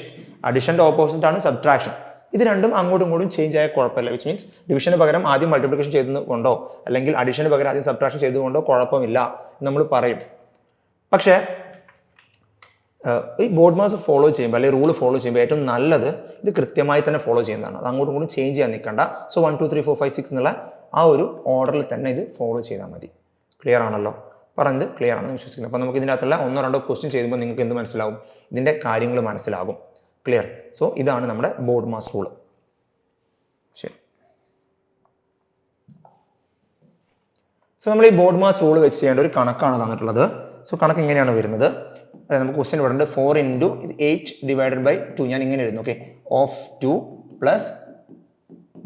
അഡിഷന്റെ ഓപ്പോസിറ്റ് ആണ് സബ്ട്രാക്ഷൻ. ഇത് രണ്ടും അങ്ങോട്ടും ഇങ്ങോട്ടും ചേഞ്ച് ആയ കുഴപ്പമില്ല. വിച്ച് മീൻസ് ഡിവിഷന് പകരം ആദ്യം മൾട്ടിപ്ലിക്കേഷൻ ചെയ്തുകൊണ്ടോ അല്ലെങ്കിൽ അഡിഷന് പകരം ആദ്യം സബ്ട്രാക്ഷൻ ചെയ്തുകൊണ്ടോ കുഴപ്പമില്ല നമ്മൾ പറയും. പക്ഷേ ഈ ബോഡ്മാസ് ഫോളോ ചെയ്യുമ്പോൾ അല്ലെങ്കിൽ റൂൾ ഫോളോ ചെയ്യുമ്പോൾ ഏറ്റവും നല്ലത് ഇത് കൃത്യമായി തന്നെ ഫോളോ ചെയ്യുന്നതാണ്. അത് അങ്ങോട്ടും ഇങ്ങോട്ടും ചേഞ്ച് ചെയ്യാൻ നിൽക്കണ്ട. സോ 1 2 3 4 5 6 എന്നുള്ള ആ ഒരു ഓർഡറിൽ തന്നെ ഇത് ഫോളോ ചെയ്താൽ മതി. ക്ലിയർ ആണല്ലോ? പറഞ്ഞത് ക്ലിയർ ആണെന്ന് വിശ്വസിക്കുന്നു. അപ്പോൾ നമുക്ക് ഇതിൻ്റെ അകത്തുള്ള 1 2 ക്വസ്റ്റ്യൻ ചെയ്യുമ്പോൾ നിങ്ങൾക്ക് എന്ത് മനസ്സിലാവും? ഇതിൻ്റെ കാര്യങ്ങൾ മനസ്സിലാകും. ക്ലിയർ? സോ ഇതാണ് നമ്മുടെ ബോഡ്മാസ് റൂൾ. ശരി, സോ നമ്മൾ ഈ ബോഡ്മാസ് റൂൾ വെച്ച് ചെയ്യേണ്ട ഒരു കണക്കാണ് തന്നിട്ടുള്ളത്. സോ കണക്ക് ഇങ്ങനെയാണ് വരുന്നത്. അതായത് നമുക്ക് ക്വസ്റ്റ്യൻ ഇവിടെ 4 × 8 / 2. ഞാൻ ഇങ്ങനെ എഴുതുന്നു. Okay, of 2 +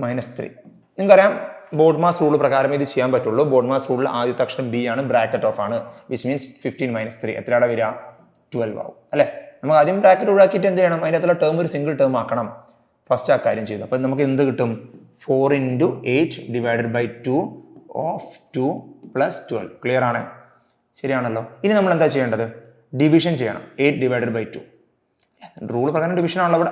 -3. നിങ്ങൾക്കറിയാം ബോഡ്മാസ് റൂൾ പ്രകാരം ഇത് ചെയ്യാൻ പറ്റുള്ളൂ. ബോഡ്മാസ് റൂളിൽ ആദ്യത്തെ അക്ഷരം ബി ആണ്, ബ്രാക്കറ്റ് ഓഫ് ആണ്. വിച്ച് മീൻസ് 15 - 3 എത്രയാണ് വരിക? 12 ആവും അല്ലേ? നമുക്ക് ആദ്യം ബ്രാക്കറ്റ് ഒഴിവാക്കിയിട്ട് എന്ത് ചെയ്യണം? അതിൻ്റെ അകത്തുള്ള ടേം ഒരു സിംഗിൾ ടേം ആക്കണം. ഫസ്റ്റ് ആ കാര്യം ചെയ്തു. അപ്പം നമുക്ക് എന്ത് കിട്ടും? 4 × 8 / 2 ഓഫ് 2 + 12. ക്ലിയർ ആണ്? ശരിയാണല്ലോ? ഇനി നമ്മൾ എന്താ ചെയ്യേണ്ടത്? ഡിവിഷൻ ചെയ്യണം. 8 / 2. റൂൾ പ്രകാരം ഡിവിഷൻ ആണല്ലോ ഇവിടെ.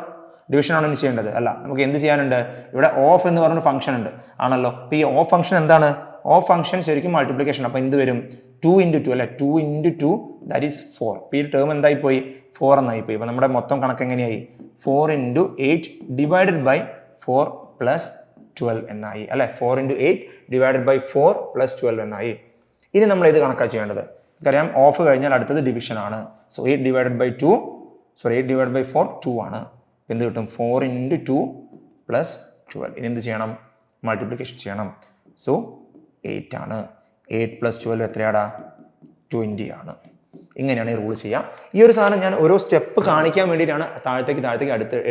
ഡിവിഷൻ ആണോ ഇനി ചെയ്യേണ്ടത്? അല്ല, നമുക്ക് എന്ത് ചെയ്യാനുണ്ട്? ഇവിടെ ഓഫ് എന്ന് പറഞ്ഞൊരു ഫംഗ്ഷൻ ഉണ്ട് ആണല്ലോ. അപ്പോൾ ഈ ഓഫ് ഫംഗ്ഷൻ എന്താണ്? ഓഫ് ഫംഗ്ഷൻ ശരിക്കും മൾട്ടിപ്ലിക്കേഷൻ. അപ്പോൾ എന്ത് വരും? 2 × 2 അല്ലെ? 2 × 2 ദാറ്റ് ഈസ് 4. അപ്പോൾ ഈ ടേം എന്തായി പോയി? 4 എന്നായി പോയി. അപ്പോൾ നമ്മുടെ മൊത്തം കണക്ക് എങ്ങനെയായി? 4 × 8 / 4 + 12 എന്നായി അല്ലെ? 4 × 8 / 4 + 12 എന്നായി. ഇനി നമ്മൾ ഏത് കണക്കാണ് ചെയ്യേണ്ടത്? നമുക്കറിയാം ഓഫ് കഴിഞ്ഞാൽ അടുത്തത് ഡിവിഷൻ ആണ്. സോ 8 / 2 8 / 4 2 ആണ്. എന്ത് കിട്ടും? 4 × 2 + 12. ഇനി എന്ത് ചെയ്യണം? മൾട്ടിപ്ലിക്കേഷൻ ചെയ്യണം. സോ 8 ആണ്. 8 + 12 എത്രയാടാ? 20 ആണ്. ഇങ്ങനെയാണ് ഈ റൂൾ ചെയ്യുക. ഈ ഒരു സാധനം ഞാൻ ഓരോ സ്റ്റെപ്പ് കാണിക്കാൻ വേണ്ടിയിട്ടാണ് താഴത്തേക്ക്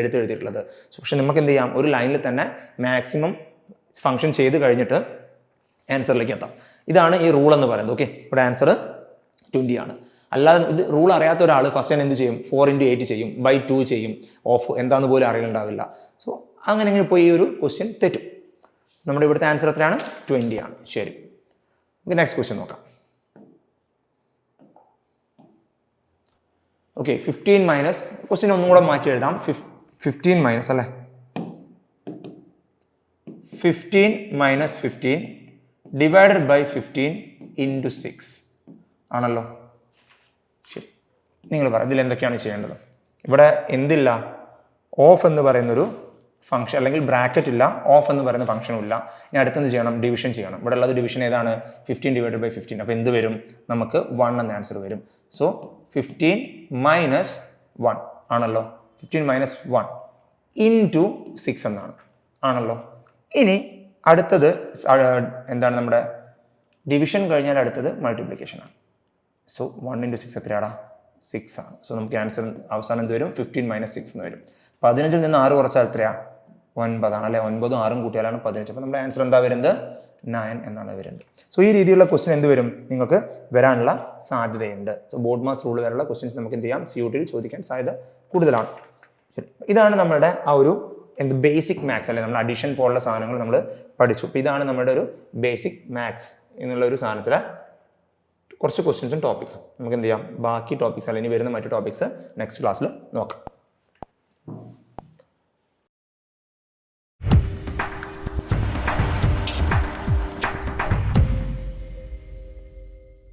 എടുത്തെഴുതിയിട്ടുള്ളത്. പക്ഷെ നമുക്ക് എന്ത് ചെയ്യാം? ഒരു ലൈനിൽ തന്നെ മാക്സിമം ഫംഗ്ഷൻ ചെയ്ത് കഴിഞ്ഞിട്ട് ആൻസറിലേക്ക് എത്താം. ഇതാണ് ഈ റൂൾ എന്ന് പറയുന്നത്. ഓക്കെ, ഇവിടെ ആൻസർ 20 ആണ്. അല്ലാതെ ഇത് റൂൾ അറിയാത്ത ഒരാൾ ഫസ്റ്റ് തന്നെ എന്ത് ചെയ്യും? 4 × 8 ചെയ്യും, / 2 ചെയ്യും. ഓഫ് എന്താണെന്ന് പോലും അറിയുന്നുണ്ടാവില്ല. സോ അങ്ങനെ പോയി ഈ ഒരു ക്വസ്റ്റ്യൻ തെറ്റും. നമ്മുടെ ഇവിടുത്തെ ആൻസർ എത്രയാണ്? 20 ആണ്. ശരി, നെക്സ്റ്റ് ക്വസ്റ്റ്യൻ നോക്കാം. ഓക്കെ, 15 - ക്വസ്റ്റ്യൻ ഒന്നും കൂടെ മാറ്റി എഴുതാം. 15 - അല്ലേ? 15 - 15 / 15 × 6 ആണല്ലോ. ശരി, നിങ്ങൾ പറ ഇതിൽ എന്തൊക്കെയാണ് ചെയ്യേണ്ടത്? ഇവിടെ എന്തില്ല? ഓഫ് എന്ന് പറയുന്നൊരു ഫംഗ്ഷൻ അല്ലെങ്കിൽ ബ്രാക്കറ്റ് ഇല്ല. ഓഫ് എന്ന് പറയുന്ന ഫംഗ്ഷനും ഇല്ല. ഇനി അടുത്തെന്ത് ചെയ്യണം? ഡിവിഷൻ ചെയ്യണം. ഇവിടെ ഉള്ളത് ഡിവിഷൻ ഏതാണ്? 15 / 15. അപ്പോൾ എന്ത് വരും? നമുക്ക് 1 എന്ന ആൻസർ വരും. സോ 15 - 1 ആണല്ലോ. 15 - 1 × 6 എന്നാണ് ആണല്ലോ. ഇനി അടുത്തത് എന്താണ്? നമ്മുടെ ഡിവിഷൻ കഴിഞ്ഞാൽ അടുത്തത് മൾട്ടിപ്ലിക്കേഷൻ ആണ്. സോ 1 × 6 എത്രയാടാ? 6 ആണ്. സോ നമുക്ക് ആൻസർ അവസാനം എന്ത് വരും? 15 - 6 എന്ന് വരും. 15 നിന്ന് 6 കുറച്ചാൽ എത്രയാ? 9 ആണ് അല്ലെ? 9ഉം 6ഉം കൂട്ടിയാലാണ് 15. അപ്പോൾ നമ്മുടെ ആൻസർ എന്താ വരുന്നത്? 9 എന്നാണ് വരുന്നത്. സോ ഈ രീതിയിലുള്ള ക്വസ്റ്റ്യൻ എന്ത് വരും നിങ്ങൾക്ക് വരാനുള്ള സാധ്യതയുണ്ട്. സോ ബോർഡ് മാർക്സ് റൂൾ വരെയുള്ള ക്വസ്റ്റ്യൻസ് നമുക്ക് എന്ത് ചെയ്യാം CUT യിൽ ചോദിക്കാൻ സാധ്യത കൂടുതലാണ്. ശരി, ഇതാണ് നമ്മുടെ ആ ഒരു ബേസിക് മാത്സ് അല്ലെ, നമ്മൾ അഡീഷൻ പോലുള്ള സാധനങ്ങൾ നമ്മൾ പഠിച്ചു. അപ്പോൾ ഇതാണ് നമ്മുടെ ഒരു ബേസിക് മാത്സ് എന്നുള്ള ഒരു സാധനത്തിലെ കുറച്ച് ക്വസ്റ്റ്യൻസും ടോപ്പിക്സും. നമുക്ക് എന്ത് ചെയ്യാം ബാക്കി ടോപ്പിക്സ് അല്ലെങ്കിൽ വരുന്ന മറ്റു ടോപ്പിക്സ് നെക്സ്റ്റ് ക്ലാസ്സിൽ നോക്കാം.